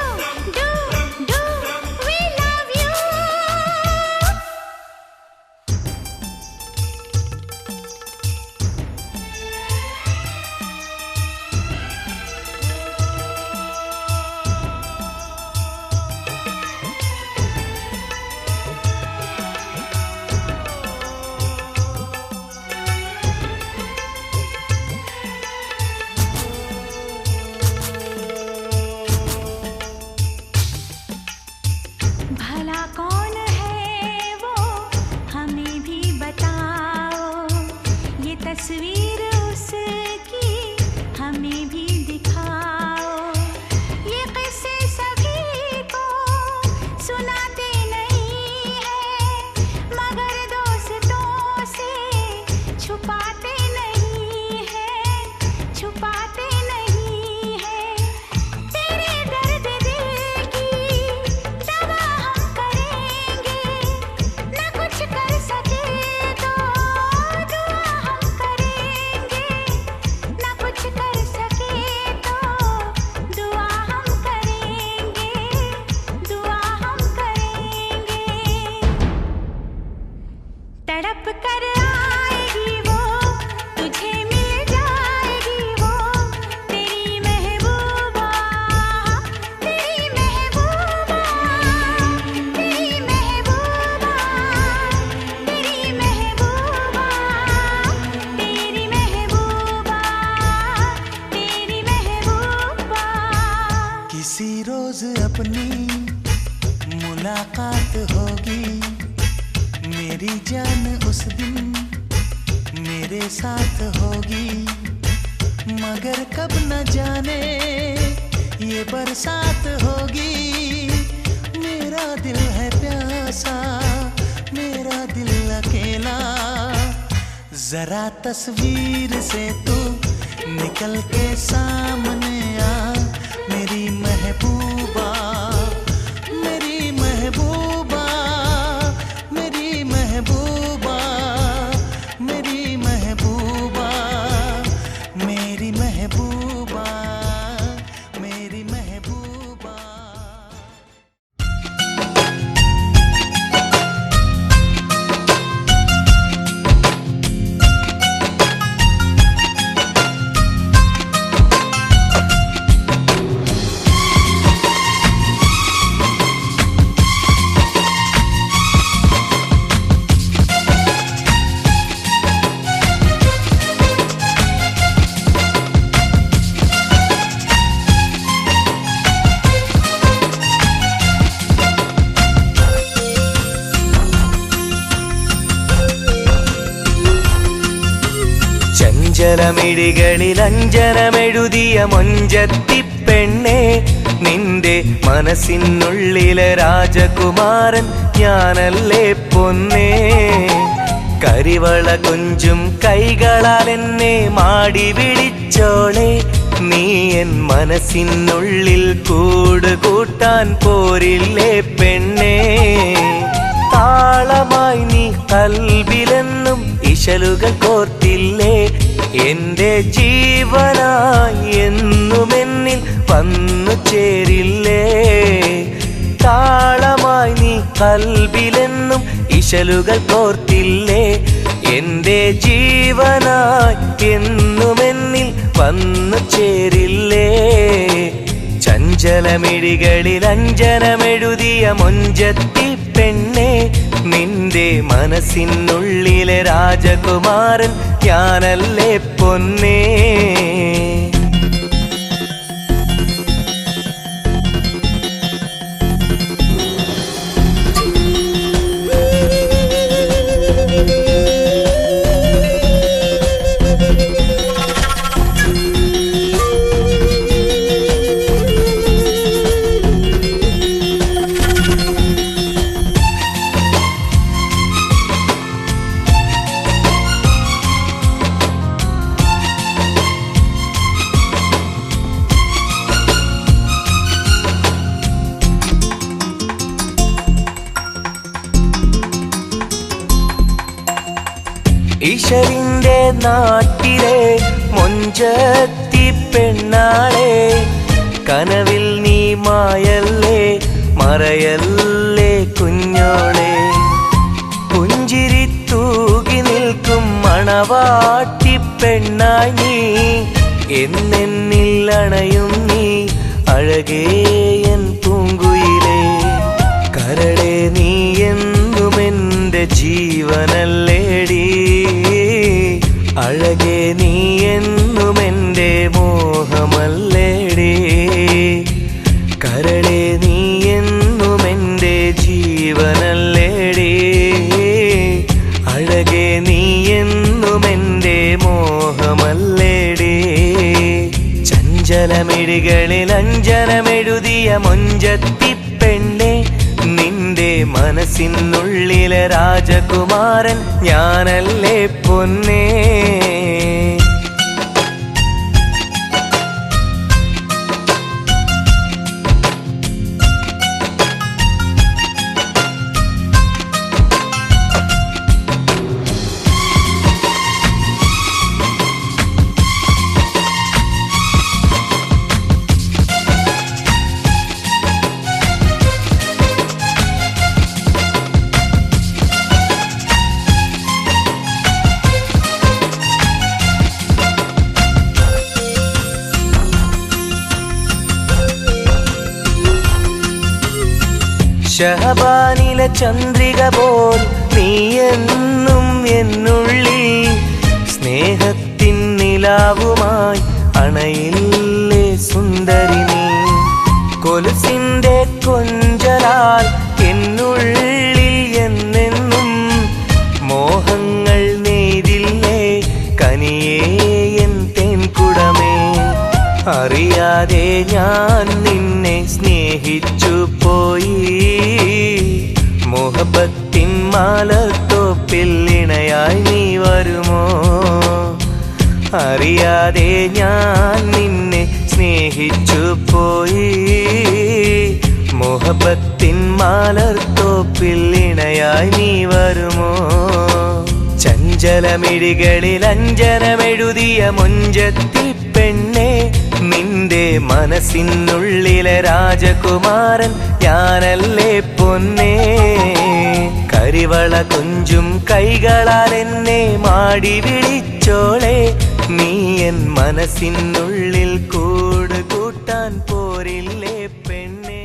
अपनी मुलाकात होगी, मेरी जान उस दिन मेरे साथ होगी। मगर कब न जाने ये बरसात होगी। मेरा दिल है प्यासा, मेरा दिल अकेला। जरा तस्वीर से तू निकल के सामने आ, मेरी महबूबा, मेरी महबूबा, मेरी महबूबा, मेरी महबूबा, मेरी महबूबा, मेरी महबूबा। ചഞ്ചലമിഴികളിൽ അഞ്ജനമെഴുതിയ മൊഞ്ചത്തി പെണ്ണെ, നിന്റെ മനസ്സിനുള്ളിലെ രാജകുമാരൻ ഞാനല്ലേ പൊന്നേ. കരിവള കൊഞ്ചും കൈകളാൽ എന്നെ മാടി വിളിച്ചോളെ, നീ എൻ മനസ്സിനുള്ളിൽ കൂട് കൂട്ടാൻ പോരില്ലേ പെണ്ണേ. താളമായി നീ കൽബിലെന്നും ഇശലുകൾ കോർത്തില്ലേ, എന്റെ ജീവനായി എന്നും എന്നിൽ വന്നു ചേരില്ലേ. താളമായി നീ കൽബിലെന്നും ഇശലുകൾ കോർത്തില്ലേ, എന്റെ ജീവനായി എന്നും എന്നിൽ വന്നു ചേരില്ലേ. ചഞ്ചലമിഴികളിൽ അഞ്ജനമെഴുതിയ മൊഞ്ചത്തി പെണ്ണെ, നിന്റെ മനസ്സിനുള്ളിലെ രാജകുമാരൻ ഞാനല്ലേ പൊന്നേ. ഈശ്വരിന്റെ നാട്ടിലെ മൊഞ്ചത്തി പെണ്ണാളെ, കനവിൽ നീ മായല്ലേ മറയല്ലേ കുഞ്ഞോളെ. പുഞ്ചിരി തൂകി നിൽക്കും മണവാട്ടി പെണ്ണായി നീ, എന്നെന്നിൽ അണയും നീ അഴകേയൻ പൂങ്കുയിലേ. കരളെ നീ എന്നുമെന്റെ ജീവനല്ലേടി, അഴകെ നീ എന്നുമെന്റെ മോഹമല്ലേടി. കരളെ നീ എന്നുമെന്റെ ജീവനല്ലേടി, അഴകെ നീ എന്നുമെന്റെ മോഹമല്ലേടി. ചഞ്ചലമിഴികളിൽ അഞ്ജനമെഴുതിയ മൊഞ്ചത്തി പെണ്ണെ, നിന്റെ മനസ്സിനുള്ളിലെ രാജകുമാരൻ ഞാനല്ലേ പൊന്നേ. ഷഹബാനിലെ ചന്ദ്രിക പോൽ നീ എന്നും എന്നുള്ളിൽ, സ്നേഹത്തിൻ നിലാവുമായി അണയില്ലേ സുന്ദരി നീ. കൊലുസിന്റെ കൊഞ്ചലാൽ എന്നുള്ളിൽ എന്നെന്നും മോഹങ്ങൾ നെയ്തില്ലേ കനിയേ എൻ തേൻകുടമേ. അറിയാതെ ഞാൻ നിന്നെ സ്നേഹിച്ചു പോയി, മുഹബത്തിൻ മാലത്തോപ്പിൽ ഇണയായി നീ വരുമോ? അറിയാതെ ഞാൻ നിന്നെ സ്നേഹിച്ചു പോയി, മുഹബത്തിൻ മാലത്തോപ്പിൽ ഇണയായി നീ വരുമോ? ചഞ്ചലമിഴികളിൽ അഞ്ജനമെഴുതിയ മുഞ്ചത്തി പെണ്ണെ, നിന്റെ മനസ്സിനുള്ളിലെ രാജകുമാരൻ ഞാനല്ലേ പൊന്നേ. കരിവള കൊഞ്ചും കൈകളാൽ എന്നെ മാടി വിളിച്ചോളെ, നീ എൻ മനസ്സിനുള്ളിൽ കൂട് കൂട്ടാൻ പോരില്ലേ പെണ്ണേ.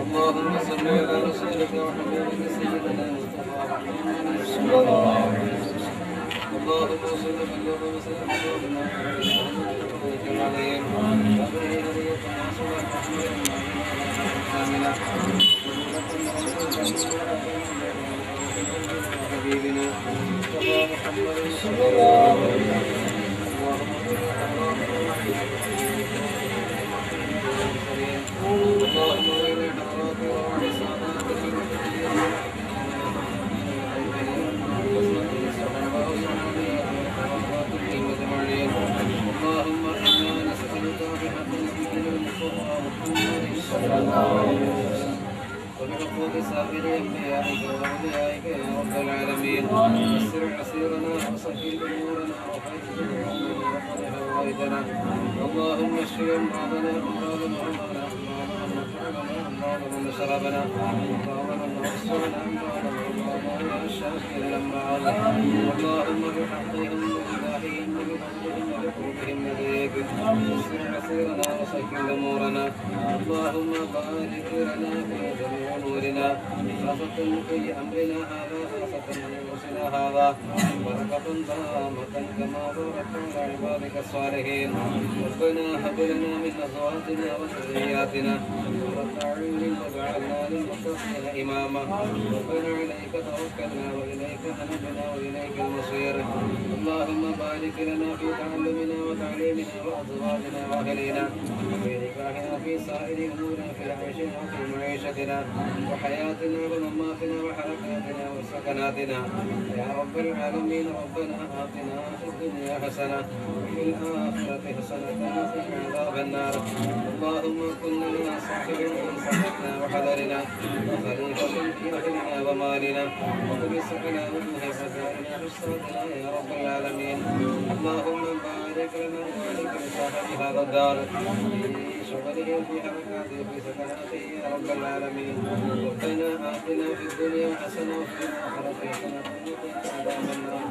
اللهم صل على رسولك وحبيبك سيدنا صلى الله عليه وسلم. اللهم صل وسلم حبيبنا محمد صلى الله عليه وسلم. اللهم وسائر أنبيائك وأوليائك يا رب العالمين يسر عسيرنا وسهل أمورنا وفرج همومنا وقض حوائجنا اللهم اشف أمراضنا أمراض مرضانا أمراض مطعمنا أمراض من شربنا أمراض من وصفنا أمراض مرضانا يا شافي الأمراض اللهم بحقهم وبإلههم وبفضلهم وبقربهم إليك يسر عسيرنا وسهل أمورنا اللهم بارك لنا في جميع أمورنا خاصة في أمرنا هذا خاصة في وصلنا هذا بركة دامة كما باركت على عبادك الصالحين ربنا هب لنا من أزواجنا وذرياتنا قرة أعين واجعلنا للمتقين إماما ربنا عليك توكلنا وإليك أنبنا وإليك المصير اللهم بارك لنا في تعلمنا وتعليمنا وأزواجنا وأهلنا وفي نكاحنا في سائر أمورنا في عيشنا وفي معيشتنا وحياتنا ومماتنا وحركاتنا وسكناتنا يا رب العالمين ربنا آتنا في الدنيا حسنة وفي الآخرة حسنة وقنا عذاب النار اللهم كن لنا صاحبا في سعتنا وحذرنا وخليفة في أهلنا ومالنا وقل سكنا وجوه خزائنا حسناتنا يا رب العالمين اللهم بارك لنا وبارك لصاحب هذا الدار في شغله في حركاته في سكناته يا رب العالمين ربنا آتنا في الدنيا حسنة وفي الآخرة حسنة وقنا عذاب النار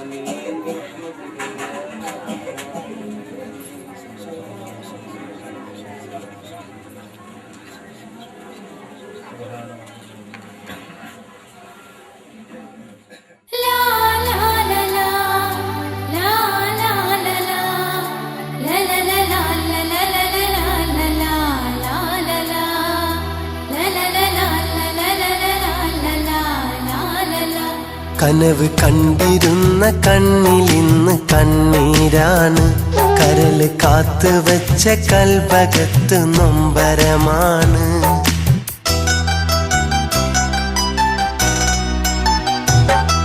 آمين برحمتك يا أرحم الراحمين. കനവ് കണ്ടിരുന്ന കണ്ണിലിന്ന് കണ്ണീരാണ് കരല് കാത്തു വെച്ച കൽബകത്ത് നൊമ്പരമാണ്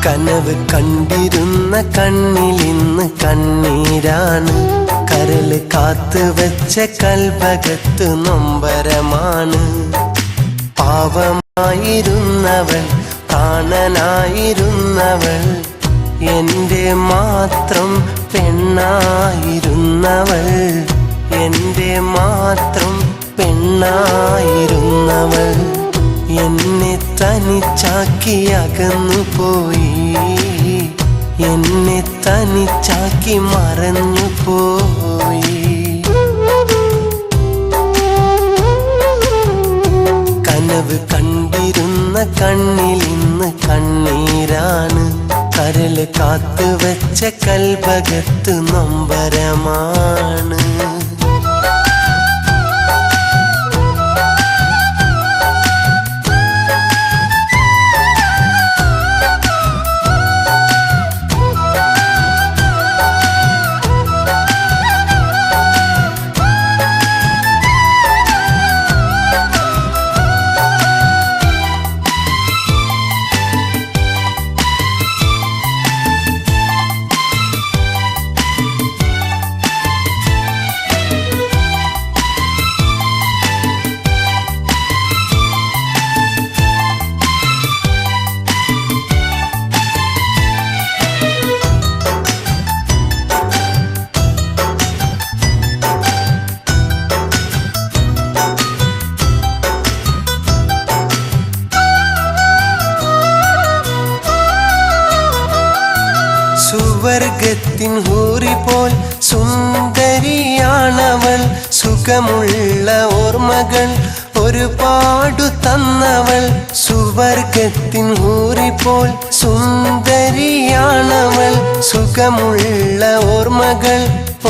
കനവ് കണ്ടിരുന്ന കണ്ണിലിന്ന് കണ്ണീരാണ് കരല് കാത്തു വെച്ച കൽബകത്ത് നൊമ്പരമാണ് പാവമായിരുന്നവൾ പ്രാണനായിരുന്നവൾ എൻ്റെ മാത്രം പെണ്ണായിരുന്നവൾ എൻ്റെ മാത്രം പെണ്ണായിരുന്നവൾ എന്നെ തനിച്ചാക്കി അകന്നു പോയി എന്നെ തനിച്ചാക്കി മറഞ്ഞു പോയി കനവ് കണ്ടിരുന്ന കണ്ണിലിന്ന് കണ്ണീരാണ് കരല് കാത്തു വെച്ച കൽബകത്ത് നൊമ്പരമാണ് സുവർഗത്തിൻ ഹൂറി പോൽ സുന്ദരിയാണവൾ സുഖമുള്ള ഓർമ്മകൾ ഒരുപാടു തന്നവൾ സുവർഗത്തിൻ ഹൂറി പോൽ സുന്ദരിയാണവൾ സുഖമുള്ള ഓർമ്മകൾ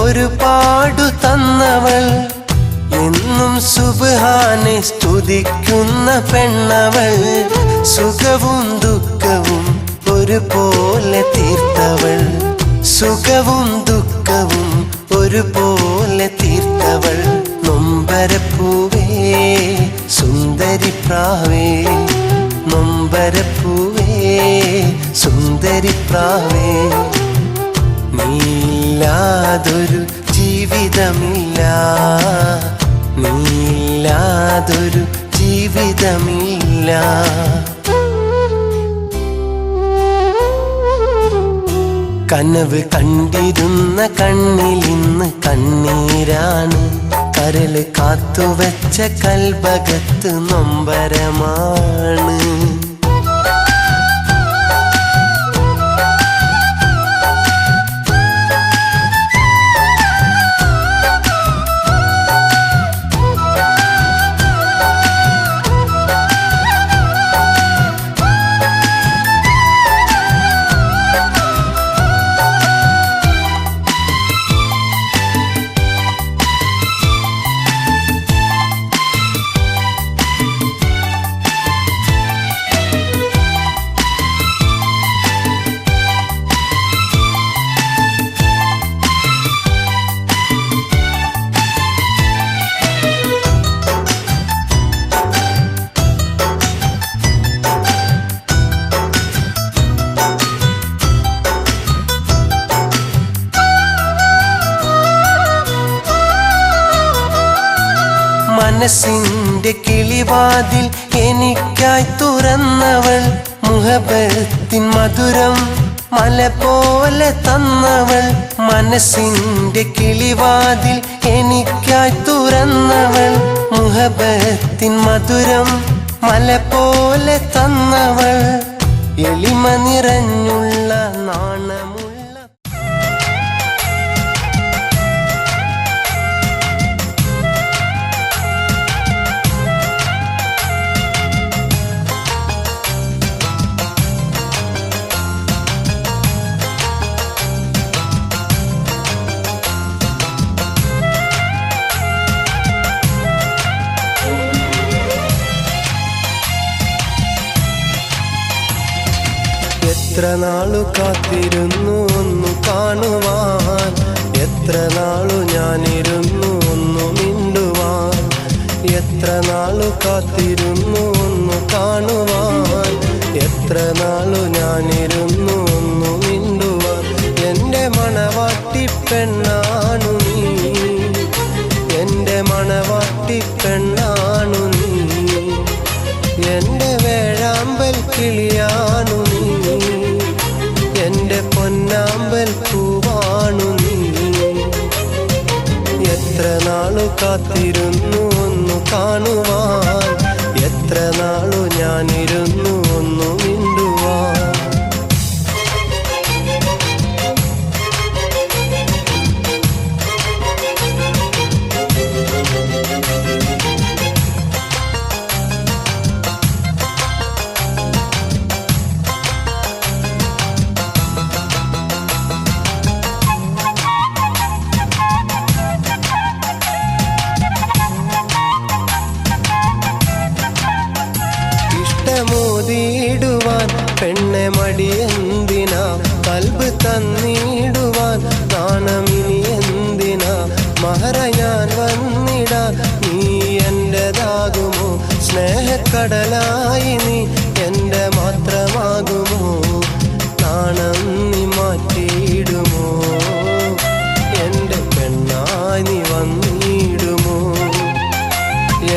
ഒരുപാടു തന്നവൾ എന്നും സുബ്ഹാനെ സ്തുതിക്കുന്ന പെണ്ണവൾ സുഖവും ദുഃഖവും ഒരുപോലെ തീർത്തവൾ സുഖവും ദുഃഖവും ഒരുപോലെ തീർത്തവൾ നൊമ്പരപ്പൂവേ സുന്ദരി പ്രാവേ നൊമ്പരപ്പൂവേ സുന്ദരി പ്രാവേ നീയില്ലാതൊരു ജീവിതമില്ല നീയില്ലാതൊരു ജീവിതമില്ല. കനവ് കണ്ടിരുന്ന കണ്ണിലിന്ന് കണ്ണീരാണ്. കരള് കാത്തുവെച്ച കൽബകത്ത് നൊമ്പരമാണ്. മനസ്സിന്റെ കിളിവാതിൽ എനിക്കായി തുറന്നവൾ, മുഹബത്തിൻ മധുരം മല പോലെ തന്നവൾ. മനസ്സിന്റെ കിളിവാതിൽ എനിക്കായി തുറന്നവൾ, മുഹബത്തിൻ മധുരം മല പോലെ തന്നവൾ. എളിമ നിറഞ്ഞുള്ള നാണമുള്ള എത്ര നാളു കാത്തിരുന്നു ഒന്നു കാണുവാൻ, എത്ര നാളു ഞാനിരുന്നു ഒന്നു മിണ്ടുവാൻ. എത്ര നാളു കാത്തിരുന്നു ഒന്നു കാണുവാൻ, എത്ര നാളു ഞാനിരുന്നു ഒന്നു മിണ്ടുവാൻ. എൻ്റെ മണവാട്ടി പെണ്ണാണു നീ, എൻ്റെ മണവാട്ടി പെണ്ണാണു നീ. എൻ്റെ വേഴാമ്പൽ കിളിയാണു നീ, എൻ്റെ പൊന്നാമ്പൽ പൂവാണു നീ. എത്ര നാളു കാത്തിരുന്നു ഒന്നു കാണുവാൻ, എത്ര നാളു ഞാനിരുന്നു ഒന്നു മിണ്ടുവാൻ. മോദിടുവാൻ പെണ്ണെ മടിയെന്തിനാ, കൽബ് തന്നിടുവാൻ നാണമിനി എന്തിനാ. മഹറ ഞാൻ വന്നിടാൻ നീ എൻ്റെതാകുമോ, സ്നേഹക്കടലായി നീ എൻ്റെ മാത്രമാകുമോ. നാണം നീ മാറ്റിയിടുമോ, എൻ്റെ പെണ്ണായി നീ വന്നിടുമോ.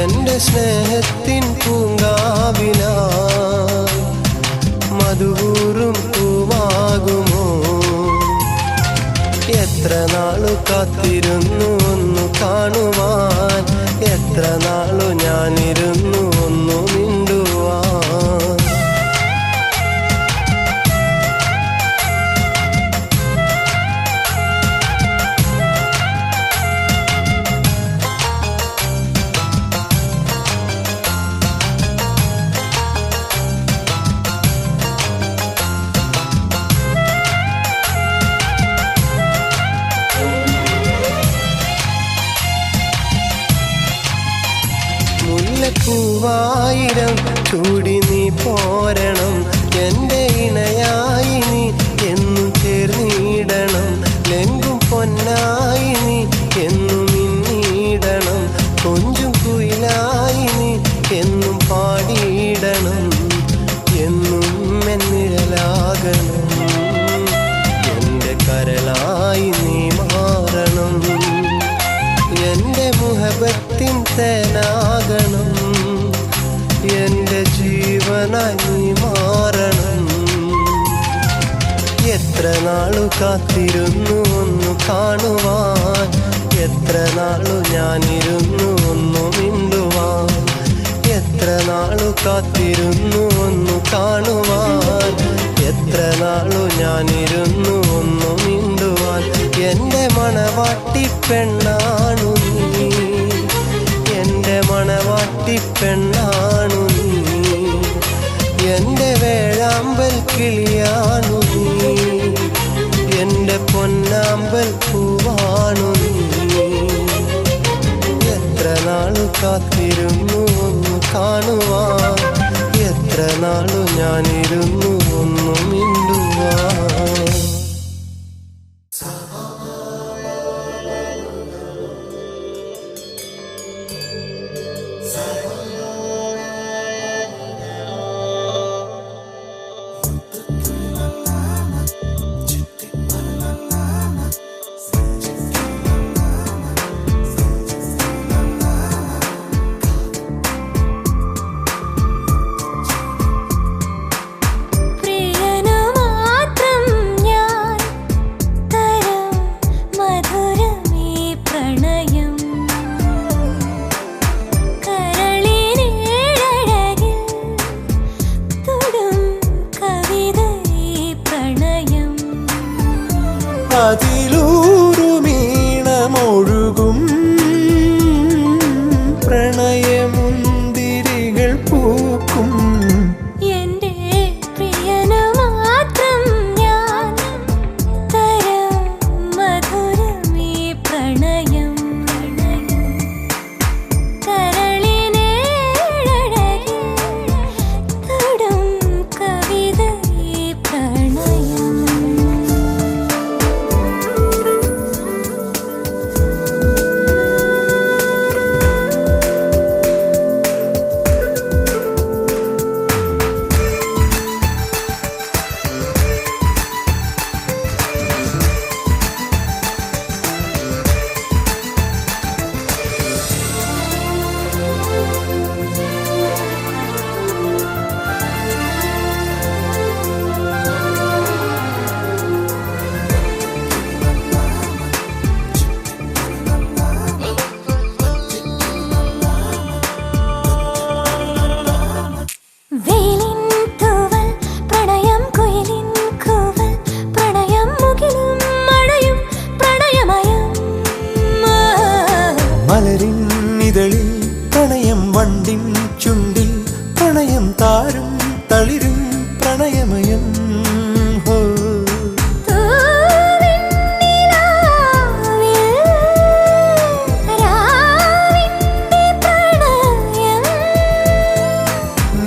എൻ്റെ സ്നേഹത്തിൻ പൂങ്കാവിലാ മധുകൂറും പൂവാകുമോ. എത്ര നാളു കാത്തിരുന്നു ഒന്നു കാണുവാൻ, എത്ര നാളു ഞാനിരുന്നു ഒന്നു മിണ്ടുവാൻ. പൂവായിരം ചൂടി നീ പോരണം, എൻ്റെ ഇണയായി നീ എന്നും ചേർന്നിടണം. ലെങ്കും പൊന്നായി നീ എന്നും മിന്നിടണം, കൊഞ്ചും കുയിലായി നീ എന്നും പാടിയിടണം. എന്നും എന്നിഴലാകണം, എൻ്റെ കരളായി നീ മാറണം. എൻ്റെ മുഹബത്തിൻ തേനാകണം, ജീവനായി നീ മാറണം. എത്ര നാളു കാത്തിരുന്നു ഒന്നു കാണുവാൻ, എത്ര നാളു ഞാനിരുന്നു ഒന്നു മിണ്ടുവാൻ. എത്ര നാളു കാത്തിരുന്നു ഒന്നു കാണുവാൻ, എത്ര നാളു ഞാനിരുന്നു ഒന്നു മിണ്ടുവാൻ. എൻ്റെ മണവാട്ടി പെണ്ണാണു നീ, എൻ്റെ മണവാട്ടി പെണ്ണാണു നീ, എൻ്റെ വേഴാമ്പൽ കിളിയാണു നീ, എൻ്റെ പൊന്നാമ്പൽ പൂവാണു നീ. എത്ര നാളു കാത്തിരുന്നു ഒന്നു കാണുവാൻ, എത്ര നാളു ഞാനിരുന്നു ഒന്നു മിണ്ടുവാൻ. അതിലൂറുമീണമൊഴുകും പ്രണയമുന്തിരികൾ പൂക്കും. എന്റെ പ്രിയനു മാത്രം ഞാൻ തരം മധുരമീ പ്രണയം. കരളിനേഴഴകിൽ തൊടും കവിത ഈ പ്രണയം. മലരിൻ ഇതളിൽ പ്രണയം, വണ്ടിൻ ചുണ്ടിൽ പ്രണയം, താരും തളിരും പ്രണയമയം.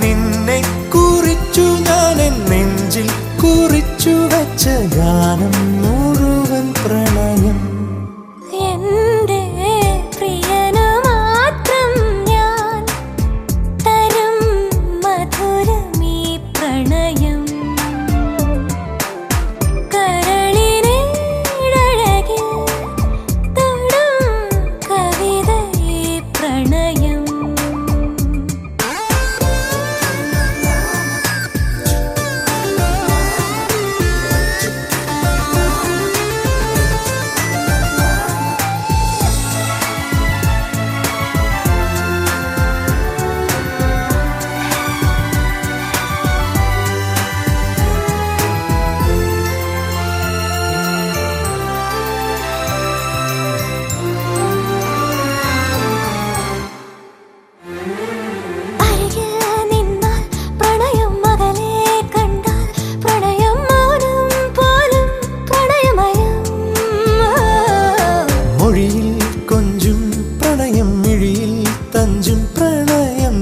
നിന്നെ കുറിച്ചു ഞാൻ എൻ നെഞ്ചിൽ കുറിച്ചു വെച്ച ഗാനം മുഴുവൻ പ്രണയം.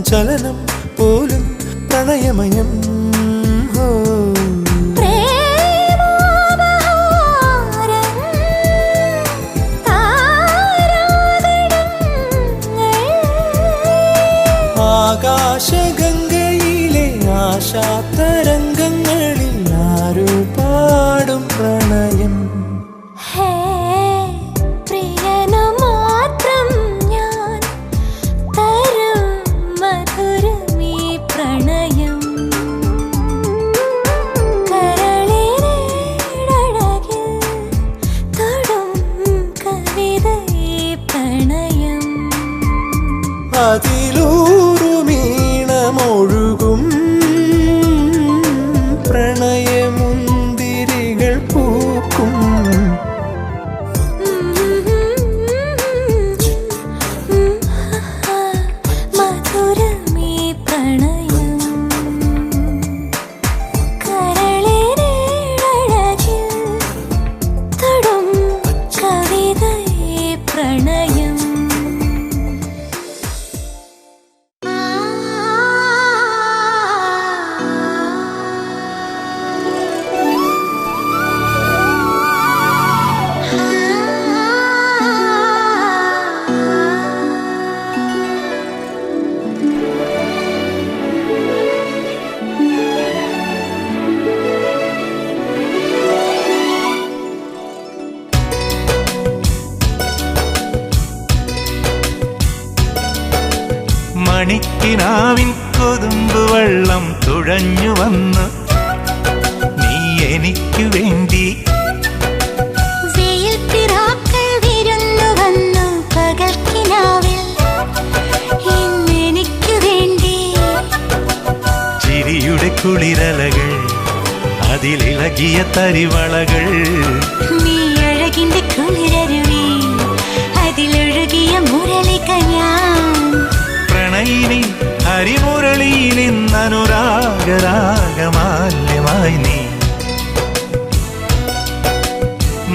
ചലനം പോലും പ്രണയമയം. ആകാശഗംഗയിലെ ആശാതരംഗങ്ങളിൽ ആരു പാടും പ്രണയം. പ്രണയം അതിലൂറുമീണമൊഴുകും പ്രണയമുന്തിരികൾ പൂക്കും. മധുരമേ പ്രണയം കരളിനഴകിൽ തൊടും കവിതയേ പ്രണയം. മണിക്കിനാവിൻ കൊതുമ്പ് വെള്ളം തുഴഞ്ഞു വന്ന് നീ എനിക്കു വേണ്ടി. വെയിൽ പിറാക്കൾ വിരുന്നു വന്നു പകൽക്കിനാവിൽ ഇന്നെനിക്കു വേണ്ടി. ചിരിയുടെ കുളിരലകൾ അതിലിളകിയ തരിവളകൾ. നീ അഴകിന്റെ കുളിരരുവി അതിലൊഴുകിയ മുരളിക ഞാൻ. പ്രണയിനി ഹരിമുരളിയിൽ ഇന്നനുരാഗരാഗമാല്യമായി നീ.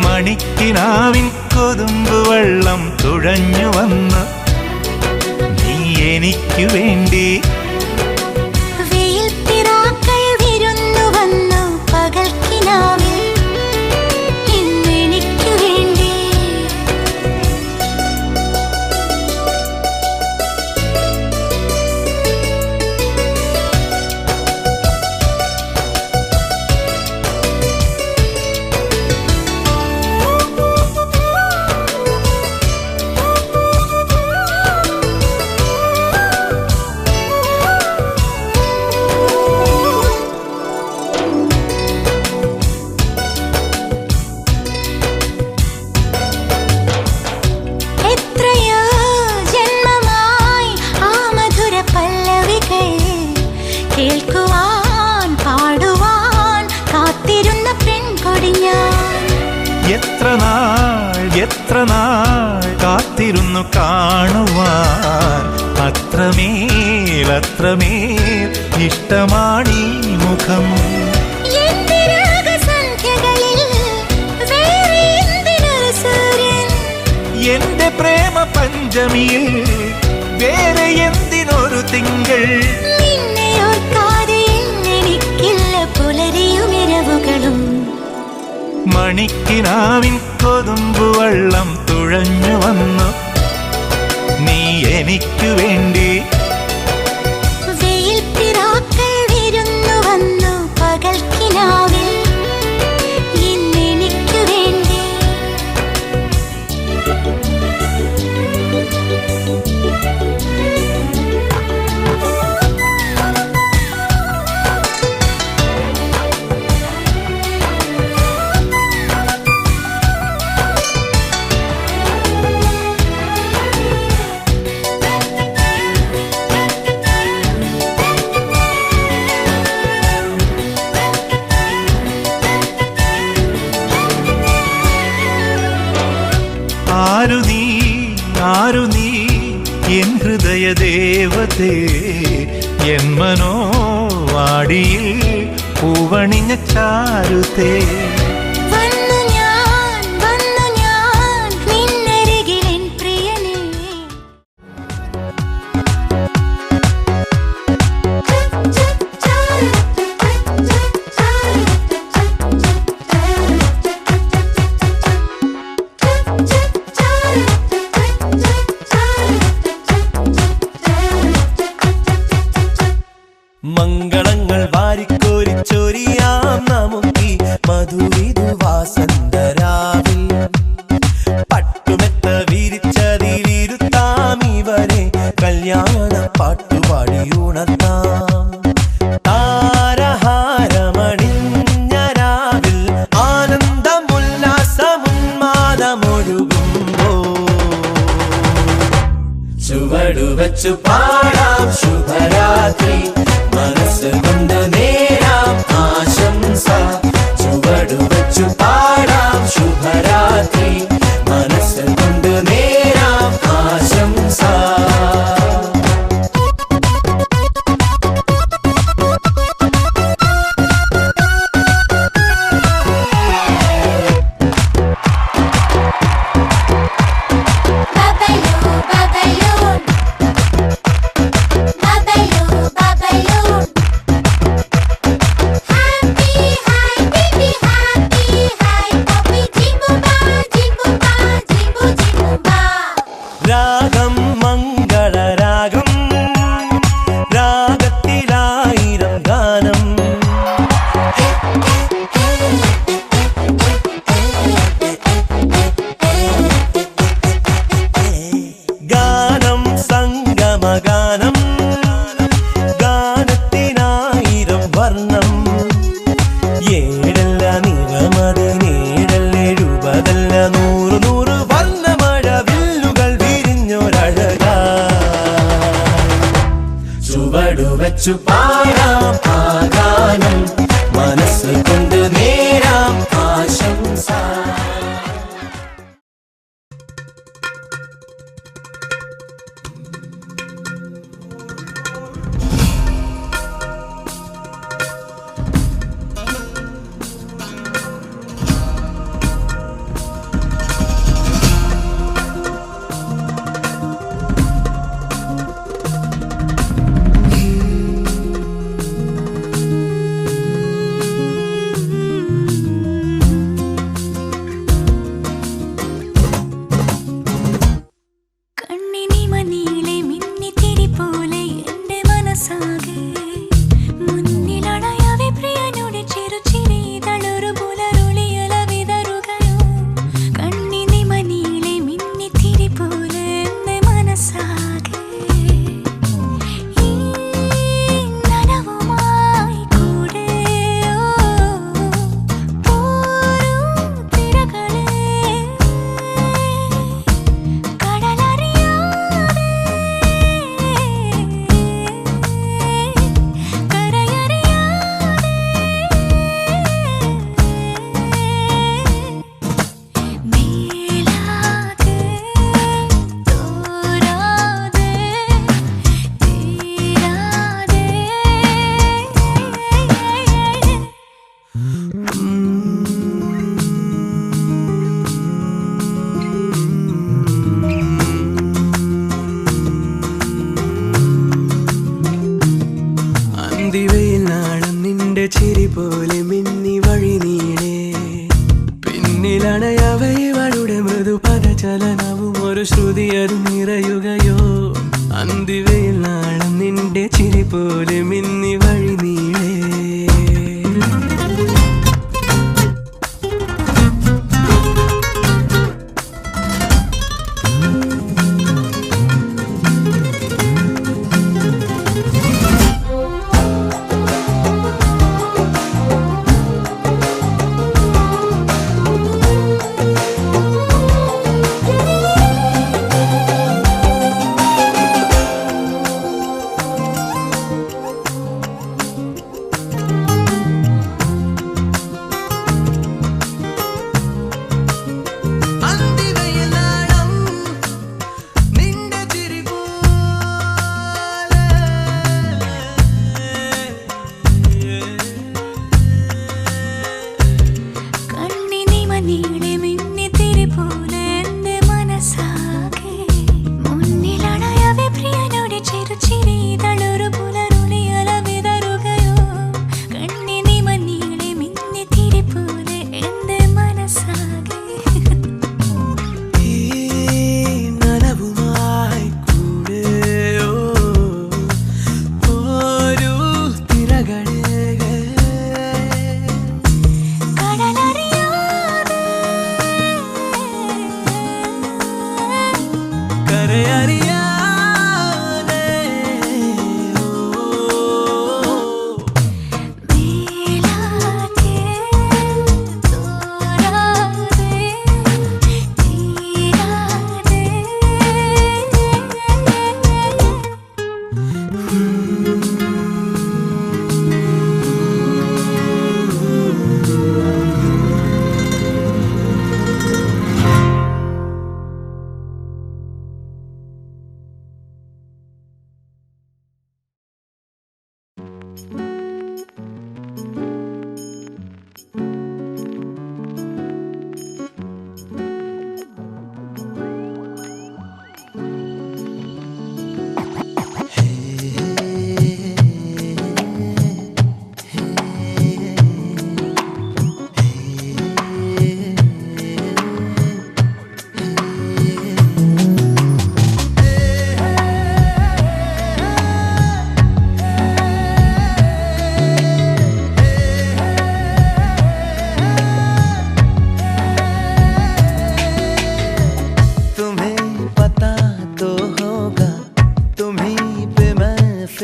മണിക്കിനാവിൻ കൊതുമ്പ് വെള്ളം തുഴഞ്ഞു വന്ന് നീ എനിക്കു വേണ്ടി. വെയിൽ പിറാക്കൾ വിരുന്നു വന്നു പകൽക്കിനാവിൽ ഇന്നെനിക്കു വേണ്ടി. എത്രയോ ജന്മമായി ആ മധുര പല്ലവികൾ കേൾക്കുവാൻ പാടുവാൻ കാത്തിരുന്ന പെൺകൊടി ഞാൻ. എത്ര നാൾ കാത്തിരുന്നു കാണുവാൻ. അത്രമേൽ ഇഷ്ടമാണീ മുഖം. എന്റെ രാഗസന്ധ്യകളിൽ വേറെ എന്തിനൊരു സൂര്യൻ. എന്റെ പ്രേമ പഞ്ചമിയിൽ വേറെ എന്തിനൊരു തിങ്കൾ. നിന്നെ ഓർക്കാതെ എനിക്കില്ല പുലരിയും ഇരവുകളും. മണിക്കിനാവിൻ കൊതുമ്പ് വെള്ളം തുഴഞ്ഞു വന്നു നീ എനിക്കു വേണ്ടി. വെയിൽ പിറാക്കൾ വിരുന്നു വന്നു പകൽക്കിനാവിൽ ഇന്നെനിക്കു വേണ്ടി. ആരു നീ എൻ ഹൃദയ ദേവതേ. എൻ മനോവാടിയിൽ പൂവണിഞ്ഞ ചാരുതേ. വന്നു ഞാൻ നിന്നരികിലെൻ പ്രിയനേ. മംഗളങ്ങൾ വാരിക്കോരി ചൊരിയാം നമുക്കീ മധുര ചുവടുവച്ചു പാടാം ശുഭരാത്രി മനസ്സ് കൊണ്ട് നേരാം ആശംസ ചുവടുവച്ചു പാടാം ശുഭരാത്രി മനസ്സ് കൊണ്ട് നേരാം ആശംസ രാഗം മംഗളരാഗം രാഗത്തിലായിരം ഗാനം ഗാനം സംഗമഗാനം ഗാനത്തിനായിരം വർണ്ണം ഏഴല്ല നിറമതിനേഴല്ല എഴുപതല്ല നൂറ് നൂറ് വർണ്ണമഴ വില്ലുകൾ വിരിഞ്ഞൊരഴക ചുവടുവച്ചു പാടാം ആ ഗാനം മനസ്സ് കൊണ്ട് നേരാം ആശംസ ചിരി പോലെ മിന്നി വഴി നീളേ പിന്നിലണയവയുടെ മൃദു പദചലനവും ഒരു ശ്രുതിയതും നിറയുകയോ അന്തിവയിൽ നാളം നിന്റെ ചിരി പോലെ മിന്നി വഴി നീളേ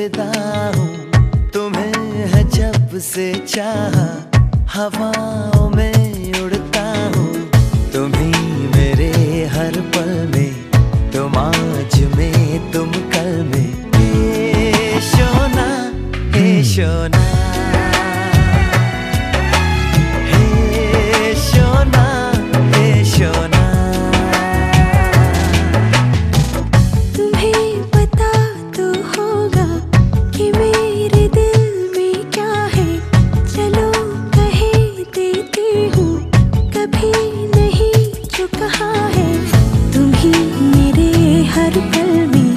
फिदा हूँ, तुम्हें है जब से चाहा, हवाओं में उड़ता हूँ। तुम ही मेरे हर पल में, तुम आज में तुम कल में। हे शोना, हे शोना, हे शोना, हे शोना। तुम्हें पता तो होगा कि मेरे दिल में क्या है। चलो कहे देती हूँ, कभी नहीं जो कहा है। तुम ही मेरे हर पल में,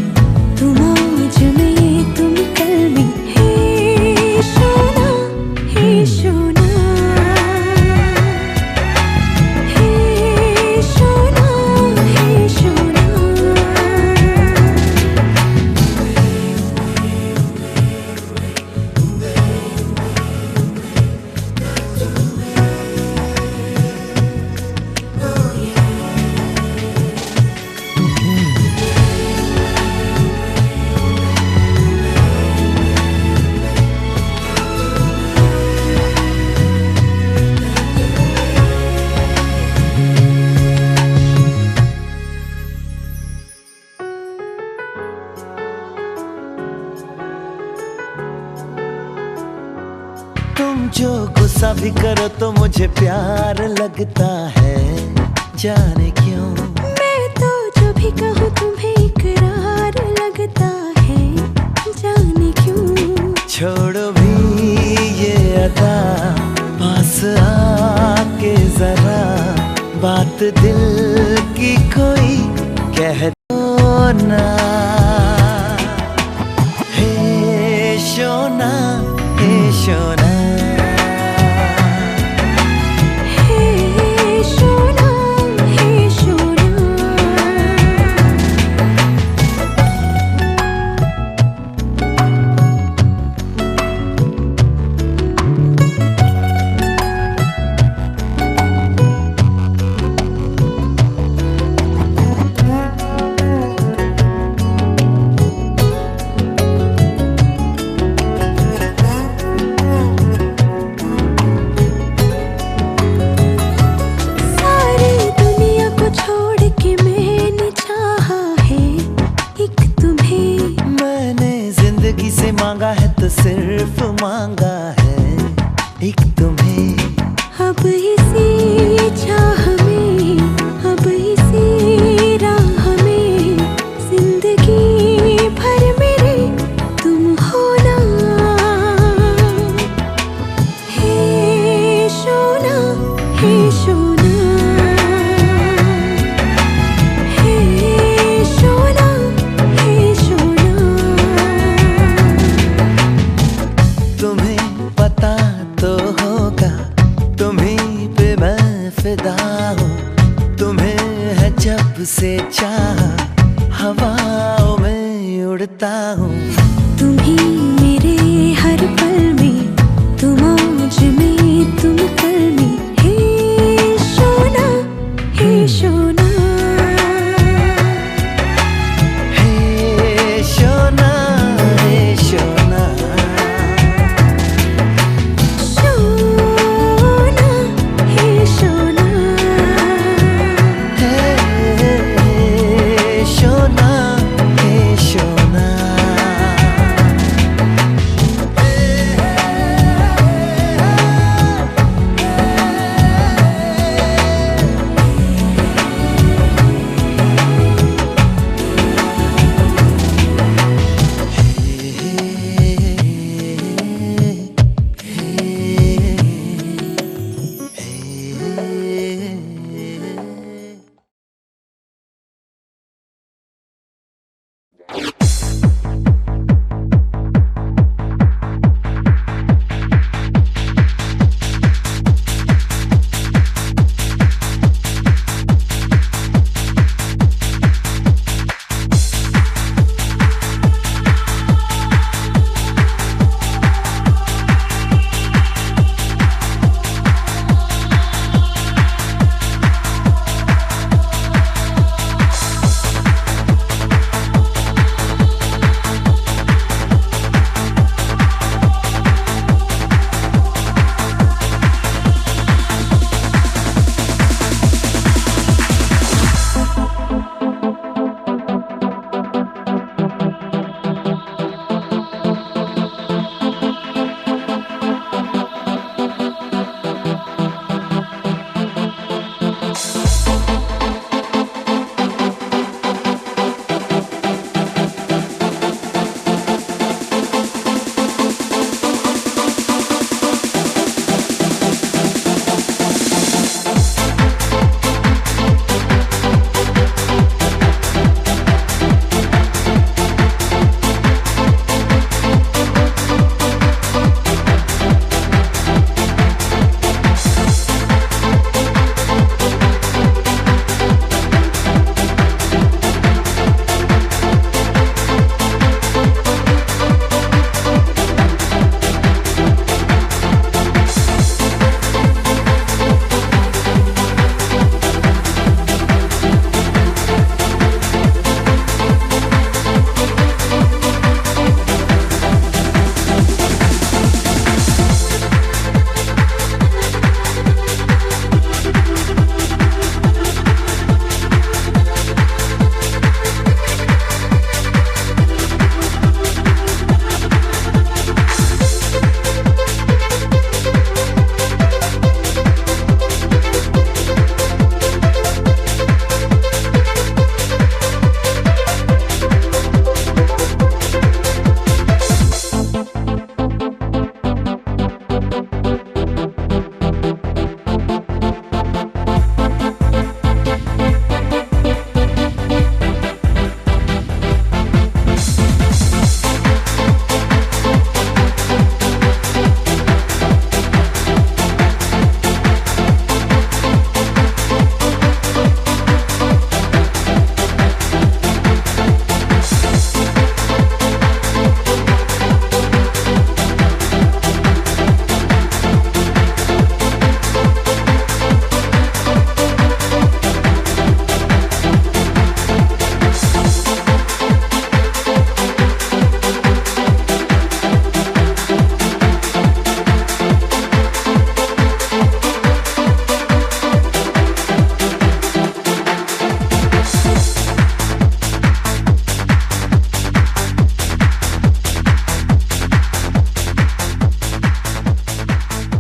तुम आज में तुम कल में। हे सोना, हे सोना, हे सोना, हे सोना। तुम जो गुस्सा भी करो तो मुझे प्यार लगता है, जाने क्यों। मैं तो जो भी कहूँ तुम्हें इकरार लगता है, जाने क्यों। छोड़ो भी ये अदा, पास आके जरा बात दिल की कोई कह दो ना। हे शोना, हे शोना, हे सोना, हे सोना। सारी दुनिया को छोड़ के मैंने चाहा है एक तुम्हें। मैंने जिंदगी से मांगा है तो सिर्फ मांगा है एक तुम्हें। अब इसी चाह में, अब इसी राह में, जिंदगी भर मेरे तुम होना। हे सोना, हे सोना, हे सोना, हे सोना। तुम्हें पता तो होगा, तुम्हीं पे मैं फिदा हूँ। तुम्हें है जब से चाहा, हवाओं में उड़ता हूँ। तुम ही मेरे हर पल में, तुम आज में तुम कल में। हे सोना, हे सोना, हे शोना, हे शोना, सोना, हे सोना। हे शोना, हे शोना। You